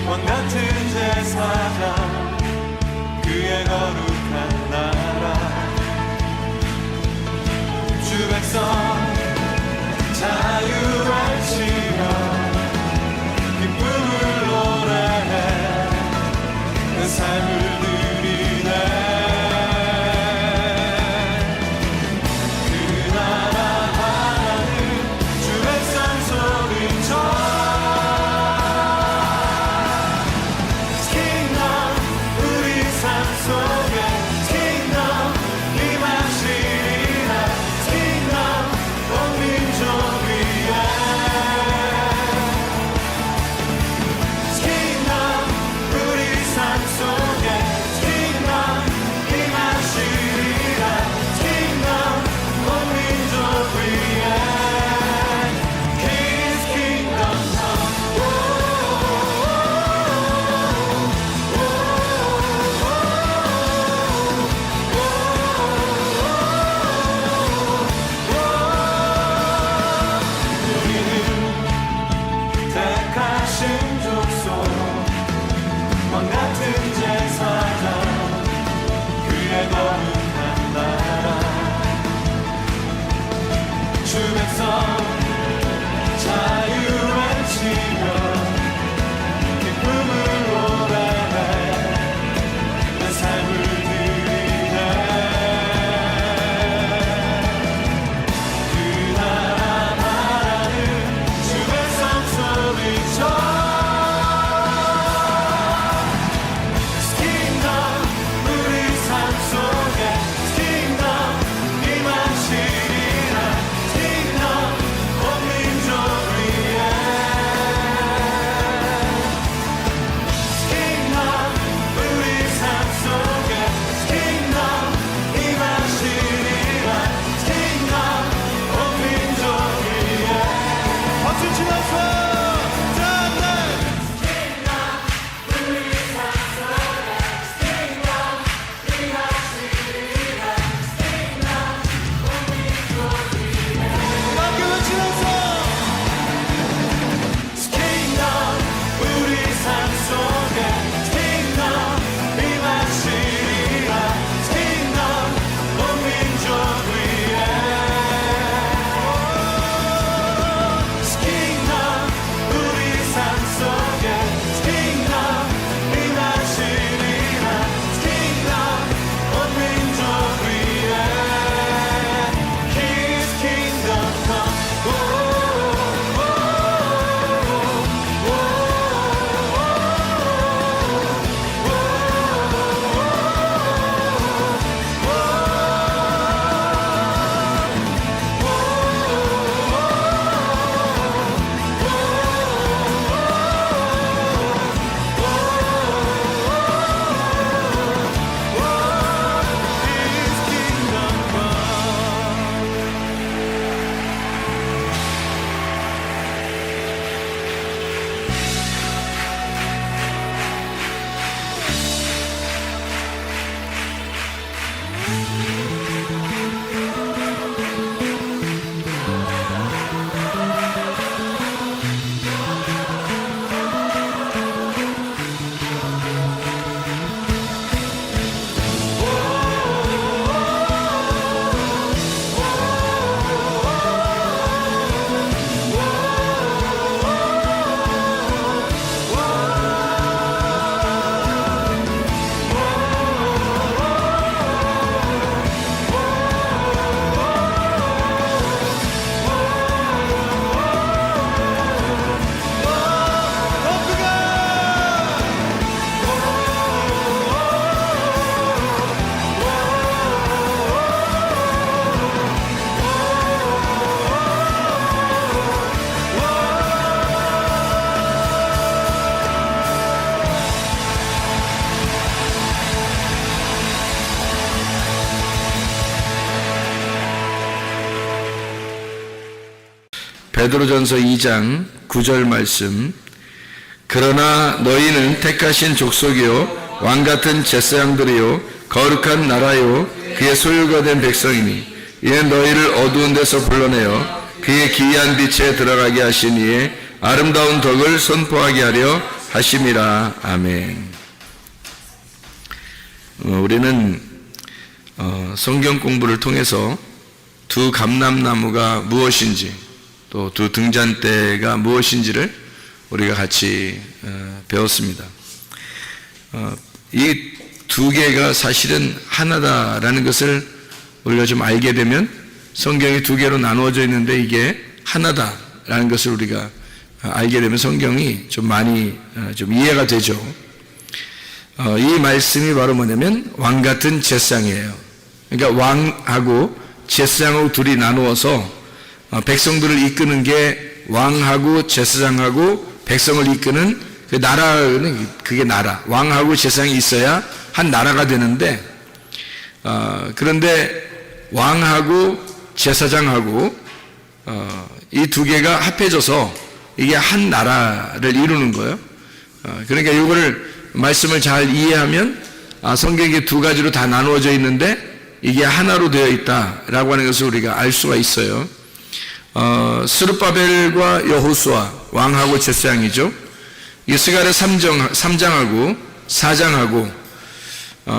왕같은 제사장 그의 거룩한 나라 주 백성 자유할지며 기쁨을 노래해 그 삶을 누리네 그 나라 하나님 주 백성 소리쳐 Kingdom 우리 삶 속에 Kingdom 임하시리라 Kingdom 온 민족 위에 Kingdom 우리 삶 속에 Kingdom 임하시리라 Kingdom 온 민족 위에 His Kingdom come 택하신 족속 왕같은 제사장 그의 거룩한 나라 주 백성 자유할지며 기쁨을 노래해 내 삶을 드리네 그 나라 하나님 주 백성 소리쳐 Kingdom 우리 삶 속에 Kingdom 임하시리라 Kingdom 온 민족 위에 Kingdom 우리 삶 속에 Kingdom 임하시리라 Kingdom 온 민족 위에 박수 치면서 짠네 박수를 치면서 Kingdom 우리 삶 속에 Kingdom 임하시리라 Kingdom 온 민족 위에 Kingdom 우리 삶 속에 Kingdom 임하시리라 Kingdom 온 민족 위에 His Kingdom come His Kingdom come 베드로전서 2장 9절 말씀. 그러나 너희는 택하신 족속이요 왕같은 제사장들이요 거룩한 나라요 그의 소유가 된 백성이니 이는 너희를 어두운 데서 불러내어 그의 기이한 빛에 들어가게 하시니에 아름다운 덕을 선포하게 하려 하심이라. 아멘. 우리는 성경 공부를 통해서 두 감람나무가 무엇인지 또 두 등잔대가 무엇인지를 우리가 같이 배웠습니다. 이 두 개가 사실은 하나다라는 것을 우리가 좀 알게 되면 성경이 두 개로 나누어져 있는데 이게 하나다라는 것을 우리가 알게 되면 성경이 좀 많이 좀 이해가 되죠. 이 말씀이 바로 뭐냐면 왕 같은 제사장이에요. 그러니까 왕하고 제사장하고 둘이 나누어서 백성들을 이끄는 게 왕하고 제사장하고 백성을 이끄는 그 나라는 그게 나라. 왕하고 제사장이 있어야 한 나라가 되는데 그런데 왕하고 제사장하고 이 두 개가 합해져서 이게 한 나라를 이루는 거예요. 그러니까 이거를 말씀을 잘 이해하면 성경이 두 가지로 다 나누어져 있는데 이게 하나로 되어 있다라고 하는 것을 우리가 알 수가 있어요. 스룹바벨과 여호수아 왕하고 제사장이죠. 이 스가랴 3장하고 4장하고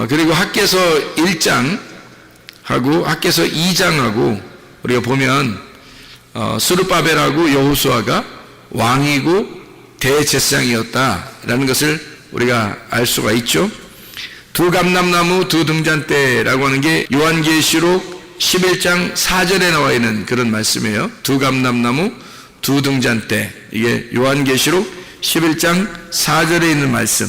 그리고 학개서 1장하고 학개서 2장하고 우리가 보면 스룹바벨하고 여호수아가 왕이고 대제사장이었다라는 것을 우리가 알 수가 있죠. 두 감람나무 두 등잔대라고 하는 게 요한계시록 11장 4절에 나와 있는 그런 말씀이에요. 두 감람나무 두 등잔대, 이게 요한계시록 11장 4절에 있는 말씀.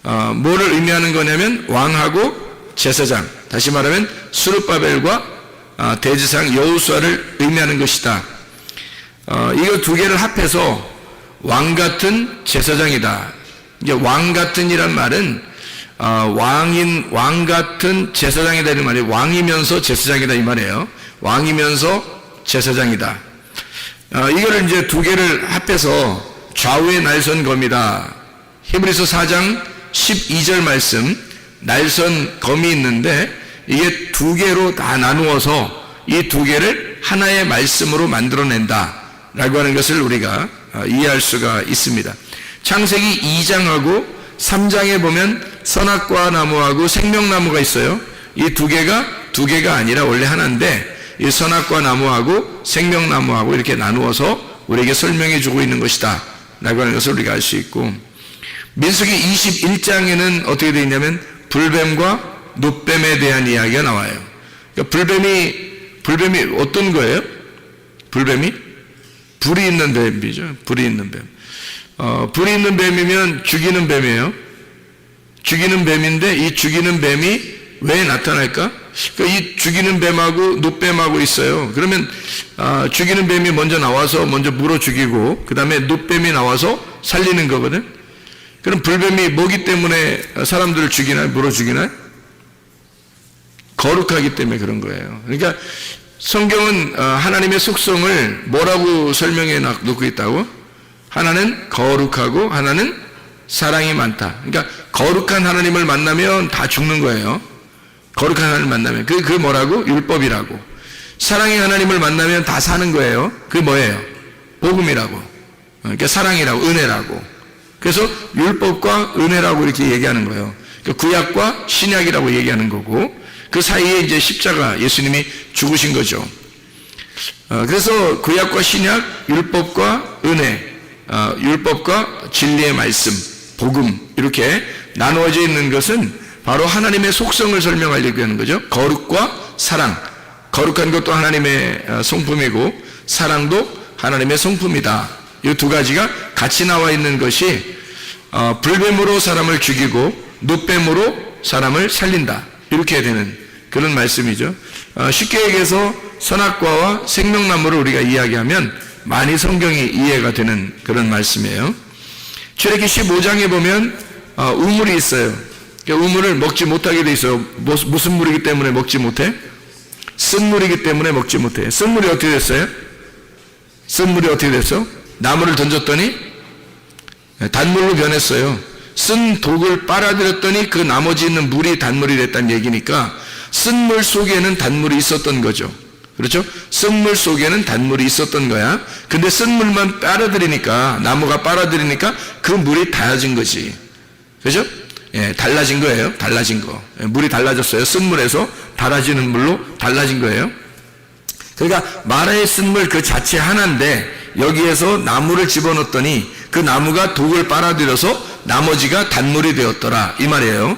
뭐를 의미하는 거냐면 왕하고 제사장, 다시 말하면 스룹바벨과 대제사장 여호수아를 의미하는 것이다. 이거 두 개를 합해서 왕 같은 제사장이다. 이제 왕 같은이란 말은 왕 같은 제사장이다 이 말이에요. 왕이면서 제사장이다 이 말이에요. 왕이면서 제사장이다. 이거를 이제 두 개를 합해서 좌우의 날선 검이다. 히브리서 4장 12절 말씀, 날선 검이 있는데 이게 두 개로 다 나누어서 이 두 개를 하나의 말씀으로 만들어낸다 라고 하는 것을 우리가 이해할 수가 있습니다. 창세기 2장하고 3장에 보면 선악과 나무하고 생명나무가 있어요. 이 두 개가 아니라 원래 하나인데 이 선악과 나무하고 생명나무하고 이렇게 나누어서 우리에게 설명해 주고 있는 것이다 라고 하는 것을 우리가 알 수 있고, 민수기 21장에는 어떻게 되어 있냐면 불뱀과 놋뱀에 대한 이야기가 나와요. 그러니까 불뱀이 어떤 거예요? 불뱀이? 불이 있는 뱀이죠. 불이 있는 뱀. 불이 있는 뱀이면 죽이는 뱀이에요. 죽이는 뱀인데 이 죽이는 뱀이 왜 나타날까? 그러니까 이 죽이는 뱀하고 놋뱀하고 있어요. 그러면 죽이는 뱀이 먼저 나와서 먼저 물어 죽이고 그 다음에 놋뱀이 나와서 살리는 거거든. 그럼 불뱀이 뭐기 때문에 사람들을 죽이나요? 물어 죽이나요? 거룩하기 때문에 그런 거예요. 그러니까 성경은 하나님의 속성을 뭐라고 설명해 놓고 있다고? 하나는 거룩하고 하나는 사랑이 많다. 그러니까 거룩한 하나님을 만나면 다 죽는 거예요. 거룩한 하나님을 만나면 그게 뭐라고? 율법이라고. 사랑의 하나님을 만나면 다 사는 거예요. 그게 뭐예요? 복음이라고. 그러니까 사랑이라고, 은혜라고. 그래서 율법과 은혜라고 이렇게 얘기하는 거예요. 그러니까 구약과 신약이라고 얘기하는 거고 그 사이에 이제 십자가 예수님이 죽으신 거죠. 그래서 구약과 신약, 율법과 은혜, 율법과 진리의 말씀, 복음 이렇게 나누어져 있는 것은 바로 하나님의 속성을 설명하려고 하는 거죠. 거룩과 사랑. 거룩한 것도 하나님의 성품이고 사랑도 하나님의 성품이다. 이 두 가지가 같이 나와 있는 것이 불뱀으로 사람을 죽이고 놋뱀으로 사람을 살린다. 이렇게 되는 그런 말씀이죠. 쉽게 얘기해서 선악과와 생명나무를 우리가 이야기하면 많이 성경이 이해가 되는 그런 말씀이에요. 출애굽기 15장에 보면 우물이 있어요. 우물을 먹지 못하게 돼 있어요. 무슨 물이기 때문에 먹지 못해? 쓴 물이기 때문에 먹지 못해. 쓴 물이 어떻게 됐어요? 쓴 물이 어떻게 됐어? 나무를 던졌더니 단물로 변했어요. 쓴 독을 빨아들였더니 그 나머지 있는 물이 단물이 됐다는 얘기니까 쓴 물 속에는 단물이 있었던 거죠. 그렇죠? 쓴물 속에는 단물이 있었던 거야. 근데 쓴물만 빨아들이니까, 나무가 빨아들이니까 그 물이 달라진 거지. 그죠? 예, 달라진 거예요. 달라진 거. 예, 물이 달라졌어요. 쓴물에서 달아지는 물로 달라진 거예요. 그러니까 마라의 쓴물 그 자체 하나인데 여기에서 나무를 집어넣었더니 그 나무가 독을 빨아들여서 나머지가 단물이 되었더라. 이 말이에요.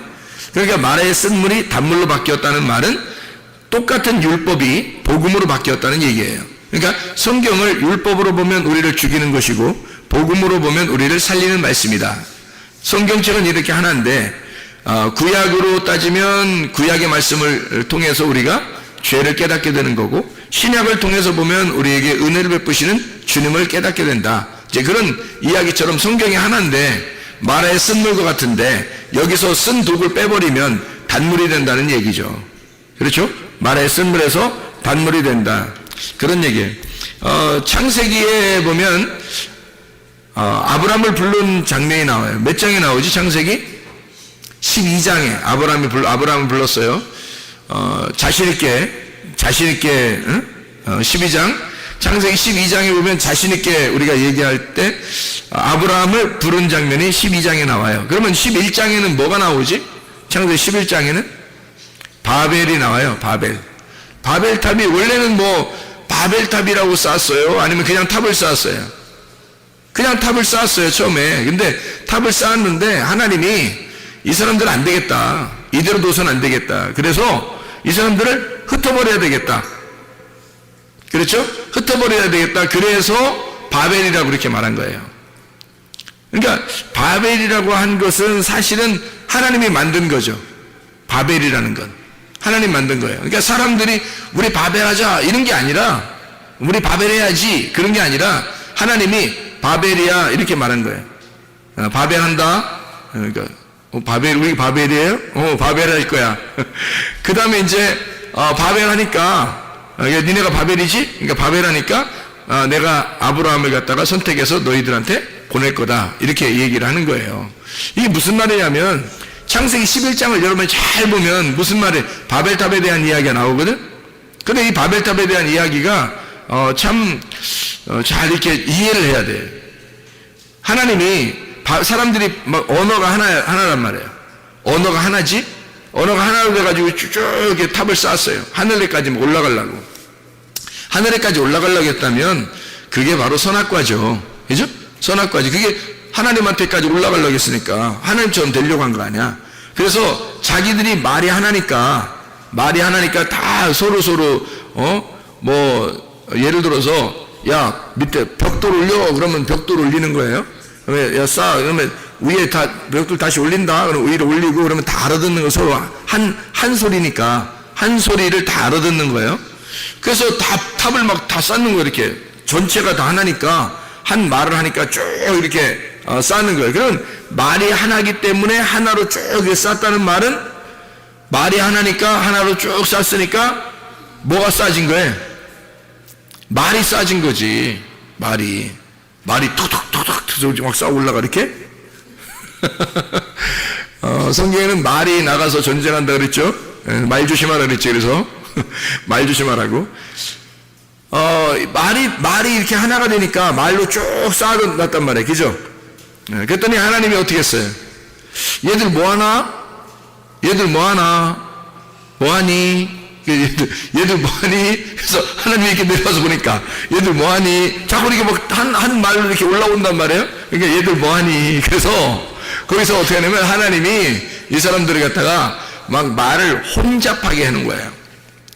그러니까 마라의 쓴물이 단물로 바뀌었다는 말은 똑같은 율법이 복음으로 바뀌었다는 얘기예요. 그러니까 성경을 율법으로 보면 우리를 죽이는 것이고 복음으로 보면 우리를 살리는 말씀이다. 성경책은 이렇게 하나인데 구약으로 따지면 구약의 말씀을 통해서 우리가 죄를 깨닫게 되는 거고 신약을 통해서 보면 우리에게 은혜를 베푸시는 주님을 깨닫게 된다. 이제 그런 이야기처럼 성경이 하나인데 마라의 쓴물과 같은데 여기서 쓴 독을 빼버리면 단물이 된다는 얘기죠. 그렇죠? 마라의 쓴물에서 단물이 된다. 그런 얘기예요. 창세기에 보면 아브라함을 부른 장면이 나와요. 몇 장에 나오지? 창세기 12장에 아브라함을 불렀어요. 자신있게 12장 창세기 12장에 보면 자신있게 우리가 얘기할 때 아브라함을 부른 장면이 12장에 나와요. 그러면 11장에는 뭐가 나오지? 창세기 11장에는 바벨이 나와요. 바벨탑이 원래는 뭐 바벨탑이라고 쌓았어요? 아니면 그냥 탑을 쌓았어요? 그냥 탑을 쌓았어요, 처음에. 근데 탑을 쌓았는데 하나님이 이 사람들 안 되겠다. 이대로 둬서는 안 되겠다. 그래서 이 사람들을 흩어버려야 되겠다. 그렇죠? 흩어버려야 되겠다. 그래서 바벨이라고 그렇게 말한 거예요. 그러니까 바벨이라고 한 것은 사실은 하나님이 만든 거죠. 바벨이라는 건. 하나님 만든 거예요. 그러니까 사람들이 우리 바벨하자 이런 게 아니라 우리 바벨해야지 그런 게 아니라 하나님이 바벨이야 이렇게 말한 거예요. 바벨한다. 그러니까 우리 바벨이에요? 바벨할 거야. 그 다음에 이제 바벨하니까 니네가 바벨이지? 그러니까 바벨하니까 내가 아브라함을 갖다가 선택해서 너희들한테 보낼 거다 이렇게 얘기를 하는 거예요. 이게 무슨 말이냐면 창세기 11장을 여러분이 잘 보면 무슨 말이에요? 바벨탑에 대한 이야기가 나오거든? 근데 이 바벨탑에 대한 이야기가 잘 이렇게 이해를 해야 돼. 하나님이 사람들이 막 언어가 하나란 말이에요. 언어가 하나지? 언어가 하나로 돼가지고 쭉 이렇게 탑을 쌓았어요. 하늘에까지 올라가려고. 하늘에까지 올라가려고 했다면 그게 바로 선악과죠. 그죠? 선악과지. 그게 하나님한테까지 올라가려고 했으니까 하나님처럼 되려고 한 거 아니야. 그래서 자기들이 말이 하나니까 다 서로 뭐 예를 들어서 야 밑에 벽돌 올려 그러면 벽돌 올리는 거예요. 그러면 야 쌓아 그러면 위에 다 벽돌 다시 올린다. 그럼 위로 올리고 그러면 다 알아듣는 거 서로 한 소리니까 한 소리를 다 알아듣는 거예요. 그래서 탑을 막 다 쌓는 거예요. 이렇게 전체가 다 하나니까 한 말을 하니까 쭉 이렇게 쌓는 거예요. 그럼 말이 하나이기 때문에 하나로 쭉 이렇게 쌓았다는 말은 말이 하나니까 하나로 쭉 쌓았으니까 뭐가 쌓아진 거예요? 말이 쌓아진 거지. 말이 툭툭툭툭 막 쌓아 올라가 이렇게. 성경에는 말이 나가서 전쟁한다 그랬죠. 말 조심하라 그랬지. 그래서 말 조심하라고. 말이 이렇게 하나가 되니까 말로 쭉 쌓아놨단 말이에요. 그죠? 그랬더니 하나님이 어떻게 했어요? 얘들 뭐하나? 뭐하니? 얘들 뭐하니? 그래서 하나님이 이렇게 내려와서 보니까 얘들 뭐하니? 자꾸 이렇게 막 한 말로 이렇게 올라온단 말이에요. 그러니까 얘들 뭐하니? 그래서 거기서 어떻게 하냐면 하나님이 이 사람들을 갖다가 막 말을 혼잡하게 하는 거예요.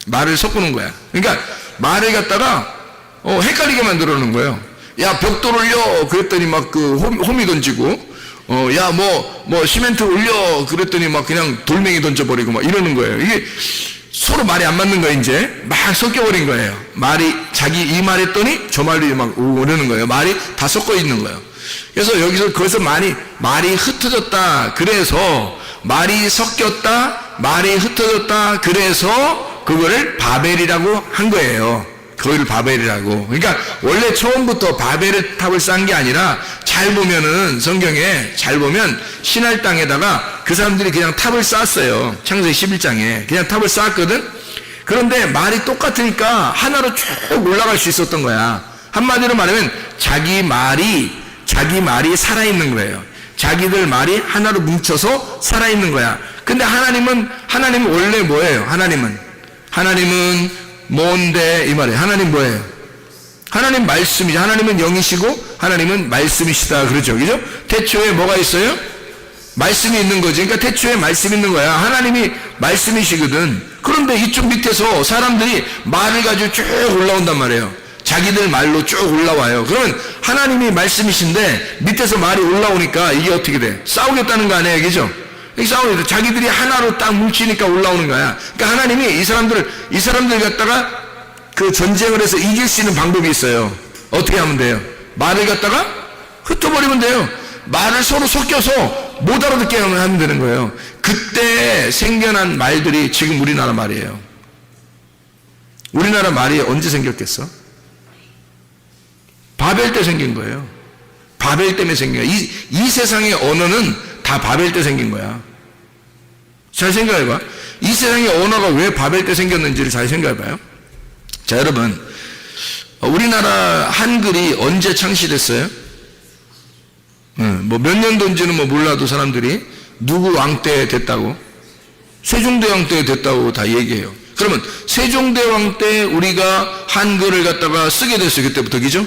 말을 섞는 거야. 그러니까 말을 갖다가 헷갈리게 만들어 놓은 거예요. 야 벽돌 올려 그랬더니 막 그 홈이 던지고 야 뭐 시멘트 올려 그랬더니 막 그냥 돌멩이 던져버리고 막 이러는 거예요. 이게 서로 말이 안 맞는 거예요. 이제 막 섞여버린 거예요. 말이 자기 이 말 했더니 저 말이 막 오르는 거예요. 말이 다 섞여 있는 거예요. 그래서 여기서 거기서 말이 흩어졌다. 그래서 말이 섞였다. 말이 흩어졌다. 그래서 그거를 바벨이라고 한 거예요. 그걸 바벨이라고. 그러니까 원래 처음부터 바벨의 탑을 쌓은 게 아니라 잘 보면은 성경에 잘 보면 신할 땅에다가 그 사람들이 그냥 탑을 쌓았어요. 창세기 11장에 그냥 탑을 쌓았거든. 그런데 말이 똑같으니까 하나로 쭉 올라갈 수 있었던 거야. 한마디로 말하면 자기 말이 살아있는 거예요. 자기들 말이 하나로 뭉쳐서 살아있는 거야. 근데 하나님은 원래 뭐예요? 하나님은 뭔데 이 말이에요. 하나님 뭐예요? 하나님 말씀이죠. 하나님은 영이시고 하나님은 말씀이시다 그러죠. 그죠? 태초에 뭐가 있어요? 말씀이 있는 거지. 그러니까 태초에 말씀이 있는 거야. 하나님이 말씀이시거든. 그런데 이쪽 밑에서 사람들이 말을 가지고 쭉 올라온단 말이에요. 자기들 말로 쭉 올라와요. 그러면 하나님이 말씀이신데 밑에서 말이 올라오니까 이게 어떻게 돼? 싸우겠다는 거 아니에요, 그죠? 싸우겠다. 자기들이 하나로 딱 뭉치니까 올라오는 거야. 그러니까 하나님이 이 사람들 갖다가 그 전쟁을 해서 이길 수 있는 방법이 있어요. 어떻게 하면 돼요? 말을 갖다가 흩어버리면 돼요. 말을 서로 섞여서 못 알아듣게 하면 되는 거예요. 그때 생겨난 말들이 지금 우리나라 말이에요. 우리나라 말이 언제 생겼겠어? 바벨 때 생긴 거예요. 바벨 때문에 생긴 거야. 이 세상의 언어는 다 바벨 때 생긴 거야. 잘 생각해봐. 이 세상의 언어가 왜 바벨 때 생겼는지를 잘 생각해봐요. 자, 여러분, 우리나라 한글이 언제 창시됐어요? 뭐 몇 년도인지는 뭐 몰라도 사람들이 누구 왕 때 됐다고? 세종대왕 때 됐다고 다 얘기해요. 그러면 세종대왕 때 우리가 한글을 갖다가 쓰게 됐어요. 그때부터, 그죠?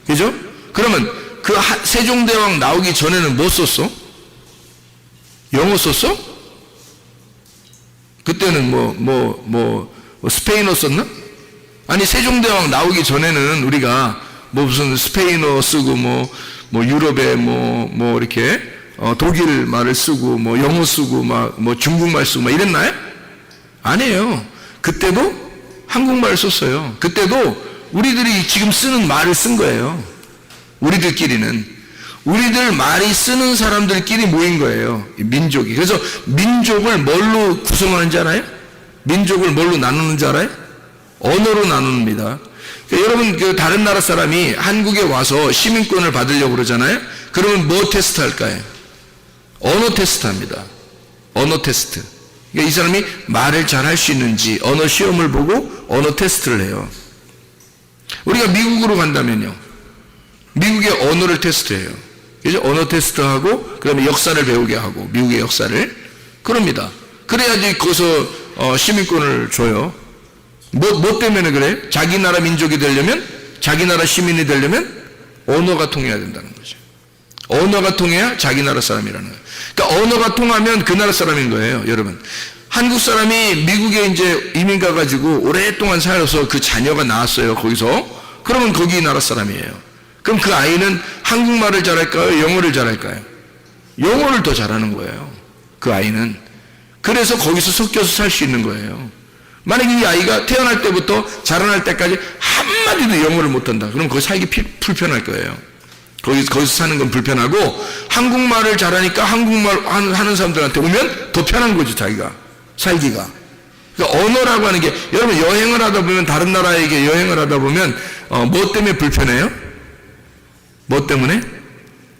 그죠? 그러면 그 세종대왕 나오기 전에는 뭐 썼어? 영어 썼어? 그때는 뭐 스페인어 썼나? 아니, 세종대왕 나오기 전에는 우리가 뭐 무슨 스페인어 쓰고 뭐 유럽에 뭐 이렇게 독일 말을 쓰고 뭐 영어 쓰고 뭐 중국말 쓰고 막 이랬나요? 아니에요. 그때도 한국말을 썼어요. 그때도 우리들이 지금 쓰는 말을 쓴 거예요. 우리들끼리는. 우리들 말이 쓰는 사람들끼리 모인 거예요. 민족이. 그래서 민족을 뭘로 구성하는지 알아요? 민족을 뭘로 나누는지 알아요? 언어로 나눕니다. 그러니까 여러분, 그 다른 나라 사람이 한국에 와서 시민권을 받으려고 그러잖아요. 그러면 뭐 테스트 할까요? 언어 테스트 합니다. 언어 테스트. 그러니까 이 사람이 말을 잘 할 수 있는지 언어 시험을 보고 언어 테스트를 해요. 우리가 미국으로 간다면요, 미국의 언어를 테스트해요. 그죠? 언어 테스트하고 그다음에 역사를 배우게 하고 미국의 역사를 그럽니다. 그래야지 거기서 시민권을 줘요. 뭐 때문에 그래? 자기 나라 민족이 되려면, 자기 나라 시민이 되려면 언어가 통해야 된다는 거죠. 언어가 통해야 자기 나라 사람이라는 거예요. 그러니까 언어가 통하면 그 나라 사람인 거예요, 여러분. 한국 사람이 미국에 이제 이민 가가지고 오랫동안 살아서 그 자녀가 나왔어요, 거기서. 그러면 거기 나라 사람이에요. 그럼 그 아이는 한국말을 잘할까요? 영어를 잘할까요? 영어를 더 잘하는 거예요, 그 아이는. 그래서 거기서 섞여서 살 수 있는 거예요. 만약에 이 아이가 태어날 때부터 자라날 때까지 한마디도 영어를 못한다. 그럼 거기 살기 불편할 거예요. 거기서 사는 건 불편하고, 한국말을 잘하니까 한국말 하는 사람들한테 오면 더 편한 거죠, 자기가 살기가. 그러니까 언어라고 하는 게, 여러분 여행을 하다 보면, 다른 나라에게 여행을 하다 보면 뭐 때문에 불편해요? 뭐 때문에?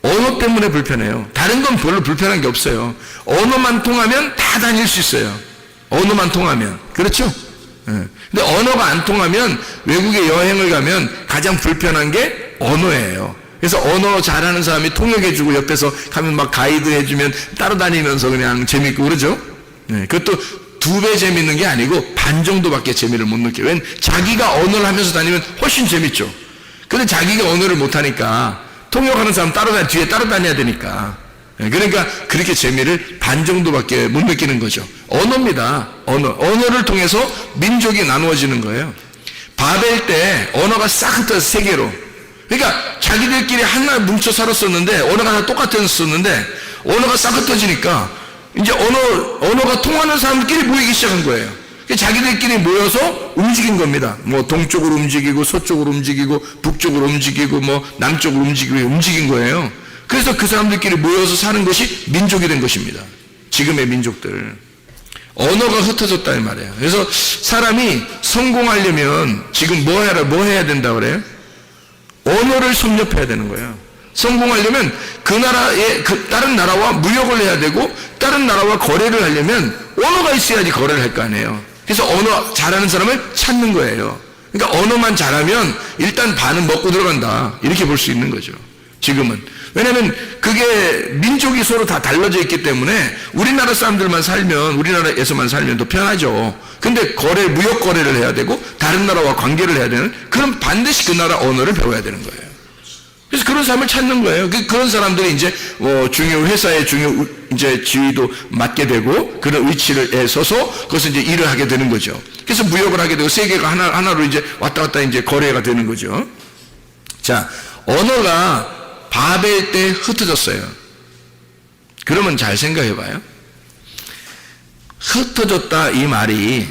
언어 때문에 불편해요. 다른 건 별로 불편한 게 없어요. 언어만 통하면 다 다닐 수 있어요. 언어만 통하면. 그렇죠? 근데 언어가 안 통하면 외국에 여행을 가면 가장 불편한 게 언어예요. 그래서 언어 잘하는 사람이 통역해주고 옆에서 가면 막 가이드 해주면 따라다니면서 그냥 재밌고 그러죠? 그것도 2배 재밌는 게 아니고 반 정도밖에 재미를 못 느껴요. 왜냐면 자기가 언어를 하면서 다니면 훨씬 재밌죠. 근데 자기가 언어를 못하니까 통역하는 사람 뒤에 따라다녀야 되니까. 그러니까 그렇게 재미를 반 정도밖에 못 느끼는 거죠. 언어입니다. 언어를 통해서 민족이 나누어지는 거예요. 바벨 때 언어가 싹 흩어서 세 개로. 그러니까 자기들끼리 하나 뭉쳐 살았었는데, 언어가 다 똑같았었는데 언어가 싹 흩어지니까 이제 언어가 통하는 사람들끼리 모이기 시작한 거예요. 자기들끼리 모여서 움직인 겁니다. 뭐 동쪽으로 움직이고 서쪽으로 움직이고 북쪽으로 움직이고 뭐 남쪽으로 움직인 거예요. 그래서 그 사람들끼리 모여서 사는 것이 민족이 된 것입니다. 지금의 민족들. 언어가 흩어졌다 이 말이에요. 그래서 사람이 성공하려면 지금 뭐 해야 된다 그래요? 언어를 섭렵해야 되는 거예요. 성공하려면 그 나라의 다른 나라와 무역을 해야 되고, 다른 나라와 거래를 하려면 언어가 있어야지 거래를 할 거 아니에요. 그래서 언어 잘하는 사람을 찾는 거예요. 그러니까 언어만 잘하면 일단 반은 먹고 들어간다. 이렇게 볼 수 있는 거죠. 지금은. 왜냐하면 그게 민족이 서로 다 달라져 있기 때문에 우리나라 사람들만 살면, 우리나라에서만 살면 더 편하죠. 근데 무역 거래를 해야 되고 다른 나라와 관계를 해야 되는, 그럼 반드시 그 나라 언어를 배워야 되는 거예요. 그래서 그런 사람을 찾는 거예요. 그런 사람들이 이제 중요 회사의 중요 이제 지위도 맡게 되고 그런 위치에 서서 거기서 이제 일을 하게 되는 거죠. 그래서 무역을 하게 되고 세계가 하나로 이제 왔다 갔다 이제 거래가 되는 거죠. 자, 언어가 바벨 때 흩어졌어요. 그러면 잘 생각해 봐요. 흩어졌다 이 말이,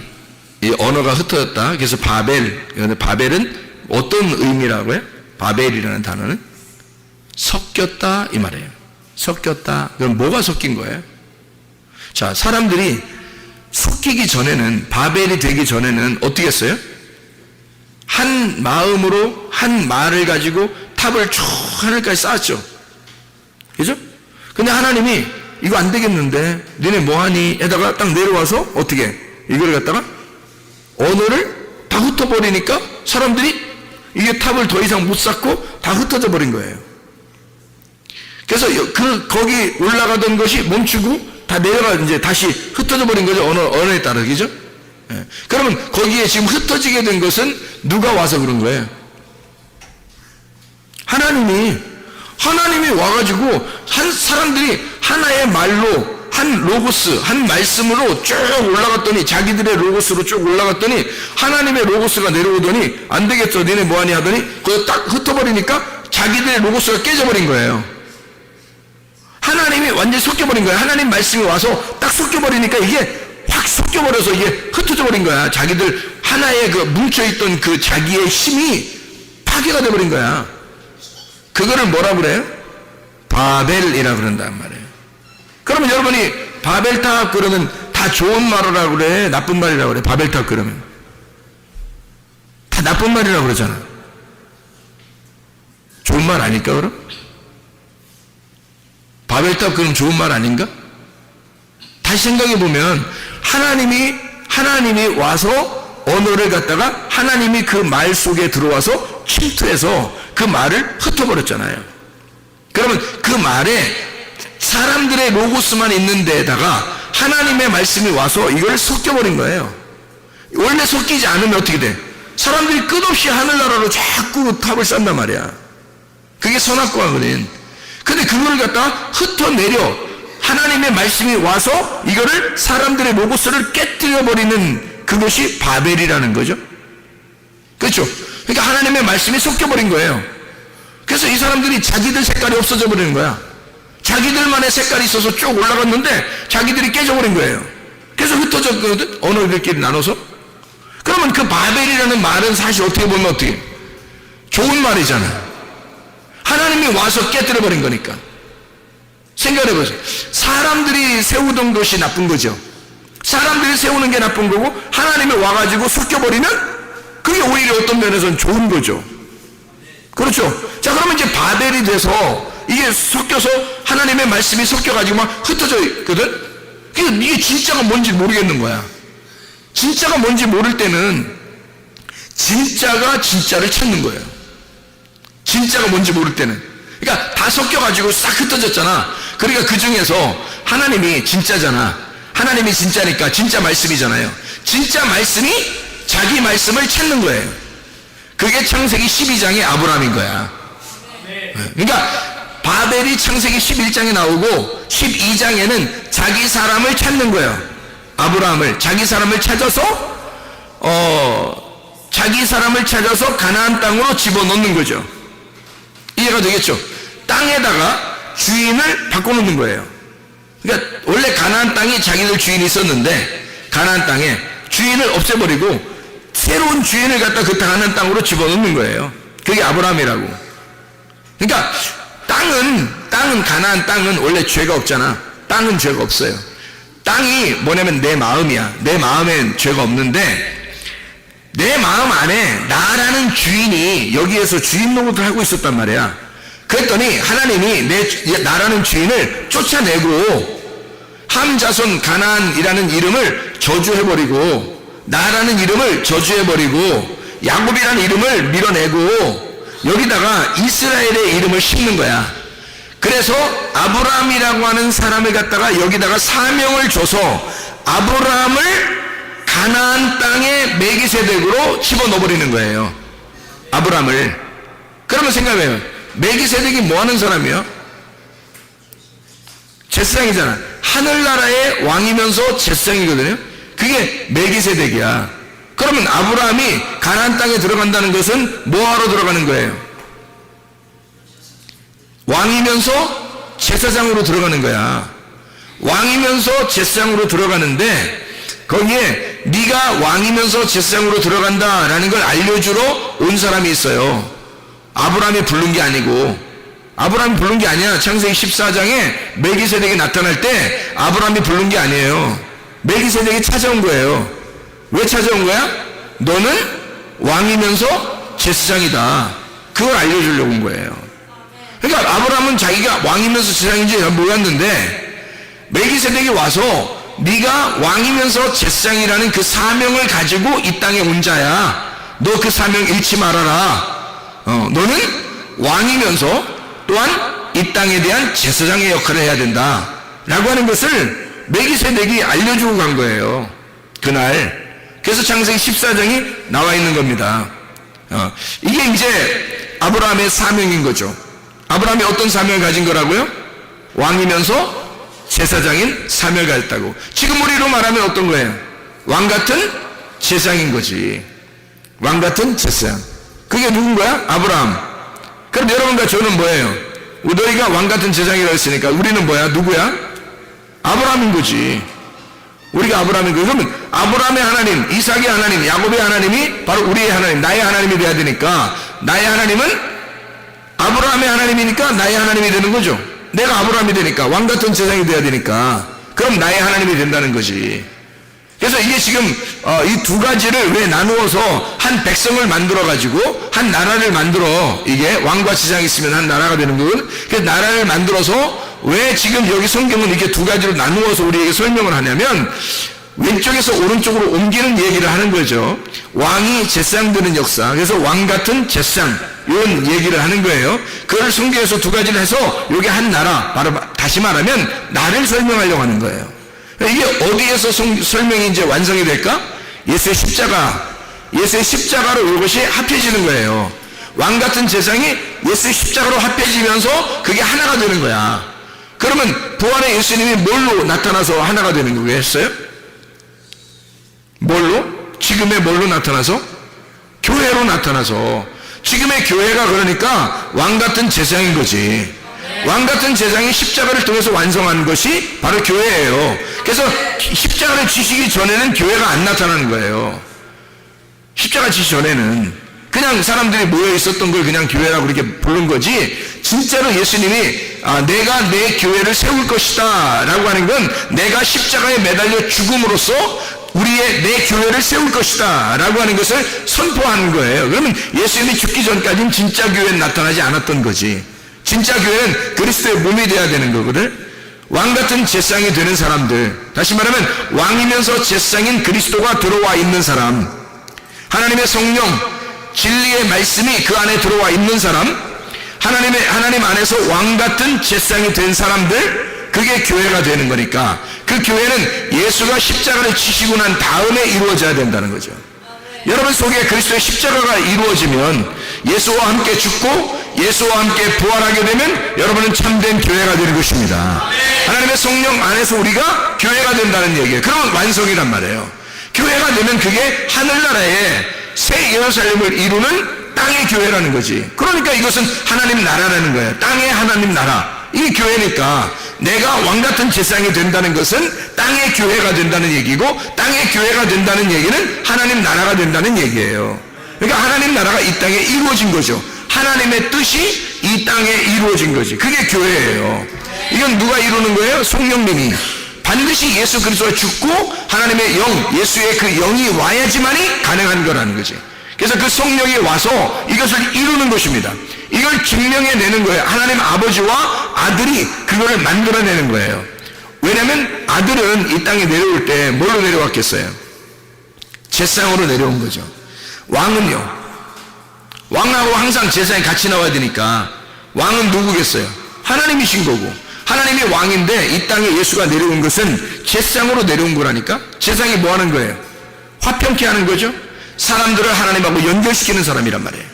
이 언어가 흩어졌다. 그래서 바벨은 어떤 의미라고요? 바벨이라는 단어는 섞였다 이 말이에요. 섞였다. 그럼 뭐가 섞인 거예요? 자, 사람들이 섞이기 전에는, 바벨이 되기 전에는 어떻게 했어요? 한 마음으로 한 말을 가지고 탑을 쭉 하늘까지 쌓았죠. 그죠? 근데 하나님이 이거 안 되겠는데 니네 뭐하니? 에다가 딱 내려와서 어떻게 이걸 갖다가 언어를 다 흩어버리니까 사람들이 이게 탑을 더 이상 못 쌓고 다 흩어져 버린 거예요. 그래서 거기 올라가던 것이 멈추고 다 내려가 이제 다시 흩어져 버린 거죠. 언어에 따라. 그죠? 예. 그러면 거기에 지금 흩어지게 된 것은 누가 와서 그런 거예요? 하나님이 와가지고 사람들이 하나의 말로, 한 로고스, 한 말씀으로 쭉 올라갔더니, 자기들의 로고스로 쭉 올라갔더니 하나님의 로고스가 내려오더니 안 되겠어 니네 뭐하니 하더니 그거 딱 흩어버리니까 자기들의 로고스가 깨져버린 거예요. 하나님이 완전히 섞여버린 거예요. 하나님 말씀이 와서 딱 섞여버리니까 이게 확 섞여버려서 이게 흩어져버린 거야. 자기들 하나의 그 뭉쳐있던 그 자기의 힘이 파괴가 돼버린 거야. 그거를 뭐라 그래요? 바벨이라 그런단 말이에요. 그러면 여러분이 바벨탑 그러면 다 좋은 말이라 그래? 나쁜 말이라 그래? 바벨탑 그러면 다 나쁜 말이라 그러잖아. 좋은 말 아닐까 그럼? 바벨탑 그럼 좋은 말 아닌가? 다시 생각해 보면 하나님이 와서 언어를 갖다가 하나님이 그 말 속에 들어와서 침투해서 그 말을 흩어버렸잖아요. 그러면 그 말에 사람들의 로고스만 있는 데에다가 하나님의 말씀이 와서 이걸 섞여버린 거예요. 원래 섞이지 않으면 어떻게 돼? 사람들이 끝없이 하늘나라로 자꾸 탑을 쌓는단 말이야. 그게 선악과거든. 근데 그거를 갖다가 흩어내려 하나님의 말씀이 와서 이거를 사람들의 로고스를 깨뜨려버리는 그것이 바벨이라는 거죠. 그렇죠? 그러니까 하나님의 말씀이 섞여버린 거예요. 그래서 이 사람들이 자기들 색깔이 없어져 버리는 거야. 자기들만의 색깔이 있어서 쭉 올라갔는데 자기들이 깨져버린 거예요. 그래서 흩어졌거든, 언어들끼리 나눠서. 그러면 그 바벨이라는 말은 사실 어떻게 보면 어떻게 좋은 말이잖아. 하나님이 와서 깨뜨려버린 거니까. 생각해보세요. 사람들이 세우던 것이 나쁜 거죠. 사람들이 세우는 게 나쁜 거고 하나님이 와가지고 섞여버리면 그게 오히려 어떤 면에서는 좋은 거죠. 그렇죠? 자, 그러면 이제 바벨이 돼서 이게 섞여서 하나님의 말씀이 섞여가지고 막 흩어져 있거든? 그래서 이게 진짜가 뭔지 모르겠는 거야. 진짜가 뭔지 모를 때는 진짜가 진짜를 찾는 거예요. 진짜가 뭔지 모를 때는. 그러니까 다 섞여가지고 싹 흩어졌잖아. 그러니까 그 중에서 하나님이 진짜잖아. 하나님이 진짜니까 진짜 말씀이잖아요. 진짜 말씀이 자기 말씀을 찾는 거예요. 그게 창세기 12장의 아브라함인 거야. 그러니까 바벨이 창세기 11장에 나오고 12장에는 자기 사람을 찾는 거예요. 아브라함을, 자기 사람을 찾아서 가나안 땅으로 집어넣는 거죠. 이해가 되겠죠? 땅에다가 주인을 바꿔놓는 거예요. 그러니까 원래 가나안 땅이 자기들 주인이 있었는데 가나안 땅에 주인을 없애버리고 새로운 주인을 갖다 그 가나안 땅으로 집어넣는 거예요. 그게 아브라함이라고. 그러니까 땅은 가나안 땅은 원래 죄가 없잖아. 땅은 죄가 없어요. 땅이 뭐냐면 내 마음이야. 내 마음엔 죄가 없는데 내 마음 안에 나라는 주인이 여기에서 주인 노릇을 하고 있었단 말이야. 그랬더니 하나님이 나라는 주인을 쫓아내고 함 자손 가나안이라는 이름을 저주해버리고 나라는 이름을 저주해버리고 야곱이라는 이름을 밀어내고 여기다가 이스라엘의 이름을 심는 거야. 그래서 아브라함이라고 하는 사람을 갖다가 여기다가 사명을 줘서 아브라함을 가나안 땅에 멜기세덱으로 집어넣어버리는 거예요. 아브라함을. 그러면 생각해요. 멜기세덱이 뭐 하는 사람이에요? 제사장이잖아. 하늘나라의 왕이면서 제사장이거든요. 그게 멜기세덱이야. 그러면 아브라함이 가나안 땅에 들어간다는 것은 뭐하러 들어가는 거예요? 왕이면서 제사장으로 들어가는 거야. 왕이면서 제사장으로 들어가는데 거기에 네가 왕이면서 제사장으로 들어간다라는 걸 알려주러 온 사람이 있어요. 아브라함이 부른 게 아니고, 아브라함이 부른 게 아니야. 창세기 14장에 멜기세덱이 나타날 때 아브라함이 부른 게 아니에요. 멜기세덱이 찾아온 거예요. 왜 찾아온 거야? 너는 왕이면서 제사장이다. 그걸 알려주려고 온 거예요. 그러니까 아브라함은 자기가 왕이면서 제사장인지 몰랐는데 메기세덱이 와서 네가 왕이면서 제사장이라는 그 사명을 가지고 이 땅에 온 자야. 너 그 사명 잃지 말아라. 너는 왕이면서 또한 이 땅에 대한 제사장의 역할을 해야 된다 라고 하는 것을 메기세덱이 알려주고 간 거예요. 그날. 그래서 창세기 14장이 나와 있는 겁니다. 이게 이제 아브라함의 사명인 거죠. 아브라함이 어떤 사명을 가진 거라고요? 왕이면서 제사장인 사명을 가졌다고. 지금 우리로 말하면 어떤 거예요? 왕 같은 제사장인 거지. 왕 같은 제사장. 그게 누군 거야? 아브라함. 그럼 여러분과 저는 뭐예요? 너희가 왕 같은 제사장이라고 했으니까 우리는 뭐야? 누구야? 아브라함인 거지. 우리가 아브라함인 거예요. 그러면 아브라함의 하나님, 이삭의 하나님, 야곱의 하나님이 바로 우리의 하나님, 나의 하나님이 돼야 되니까 나의 하나님은 아브라함의 하나님이니까 나의 하나님이 되는 거죠. 내가 아브라함이 되니까 왕 같은 제사장이 돼야 되니까 그럼 나의 하나님이 된다는 거지. 그래서 이게 지금 이 두 가지를 왜 나누어서 한 백성을 만들어 가지고 한 나라를 만들어, 이게 왕과 제사장이 있으면 한 나라가 되는 거거든. 그래서 나라를 만들어서 왜 지금 여기 성경은 이렇게 두 가지로 나누어서 우리에게 설명을 하냐면 왼쪽에서 오른쪽으로 옮기는 얘기를 하는 거죠. 왕이 제사장 되는 역사. 그래서 왕 같은 제사장, 이런 얘기를 하는 거예요. 그걸 성경에서 두 가지를 해서 여기 한 나라, 바로 다시 말하면 나를 설명하려고 하는 거예요. 이게 어디에서 설명이 이제 완성이 될까? 예수의 십자가. 예수의 십자가로 이것이 합해지는 거예요. 왕 같은 제사장이 예수의 십자가로 합해지면서 그게 하나가 되는 거야. 그러면 부활의 예수님이 뭘로 나타나서 하나가 되는 거겠어요? 뭘로? 지금의 뭘로 나타나서? 교회로 나타나서. 지금의 교회가 그러니까 왕 같은 제사장인 거지. 왕 같은 제사장이 십자가를 통해서 완성한 것이 바로 교회예요. 그래서 십자가를 지시기 전에는 교회가 안 나타나는 거예요. 십자가 지시 전에는 그냥 사람들이 모여 있었던 걸 그냥 교회라고 그렇게 부른 거지, 진짜로 예수님이 내가 내 교회를 세울 것이다 라고 하는 건 내가 십자가에 매달려 죽음으로써 우리의 내 교회를 세울 것이다 라고 하는 것을 선포하는 거예요. 그러면 예수님이 죽기 전까지는 진짜 교회는 나타나지 않았던 거지. 진짜 교회는 그리스도의 몸이 돼야 되는 거거든. 왕 같은 제사장이 되는 사람들, 다시 말하면 왕이면서 제사장인 그리스도가 들어와 있는 사람, 하나님의 성령, 진리의 말씀이 그 안에 들어와 있는 사람, 하나님 안에서 왕 같은 제사장이 된 사람들, 그게 교회가 되는 거니까 그 교회는 예수가 십자가를 지시고 난 다음에 이루어져야 된다는 거죠. 여러분 속에 그리스도의 십자가가 이루어지면, 예수와 함께 죽고 예수와 함께 부활하게 되면 여러분은 참된 교회가 되는 것입니다. 하나님의 성령 안에서 우리가 교회가 된다는 얘기예요. 그러면 완성이란 말이에요. 교회가 되면 그게 하늘나라의 새 예루살렘을 이루는 땅의 교회라는 거지. 그러니까 이것은 하나님 나라라는 거예요. 땅의 하나님 나라. 이게 교회니까 내가 왕같은 제사장이 된다는 것은 땅의 교회가 된다는 얘기고, 땅의 교회가 된다는 얘기는 하나님 나라가 된다는 얘기예요. 그러니까 하나님 나라가 이 땅에 이루어진 거죠. 하나님의 뜻이 이 땅에 이루어진 거지. 그게 교회예요. 이건 누가 이루는 거예요? 성령님이. 반드시 예수 그리스도가 죽고 하나님의 영, 예수의 그 영이 와야지만이 가능한 거라는 거지. 그래서 그 성령이 와서 이것을 이루는 것입니다. 이걸 증명해내는 거예요. 하나님 아버지와 아들이 그거를 만들어내는 거예요. 왜냐하면 아들은 이 땅에 내려올 때 뭘로 내려왔겠어요? 제사장으로 내려온 거죠. 왕은요, 왕하고 항상 제사장이 같이 나와야 되니까 왕은 누구겠어요? 하나님이신 거고, 하나님이 왕인데 이 땅에 예수가 내려온 것은 제사장으로 내려온 거라니까. 제사장이 뭐 하는 거예요? 화평케 하는 거죠. 사람들을 하나님하고 연결시키는 사람이란 말이에요.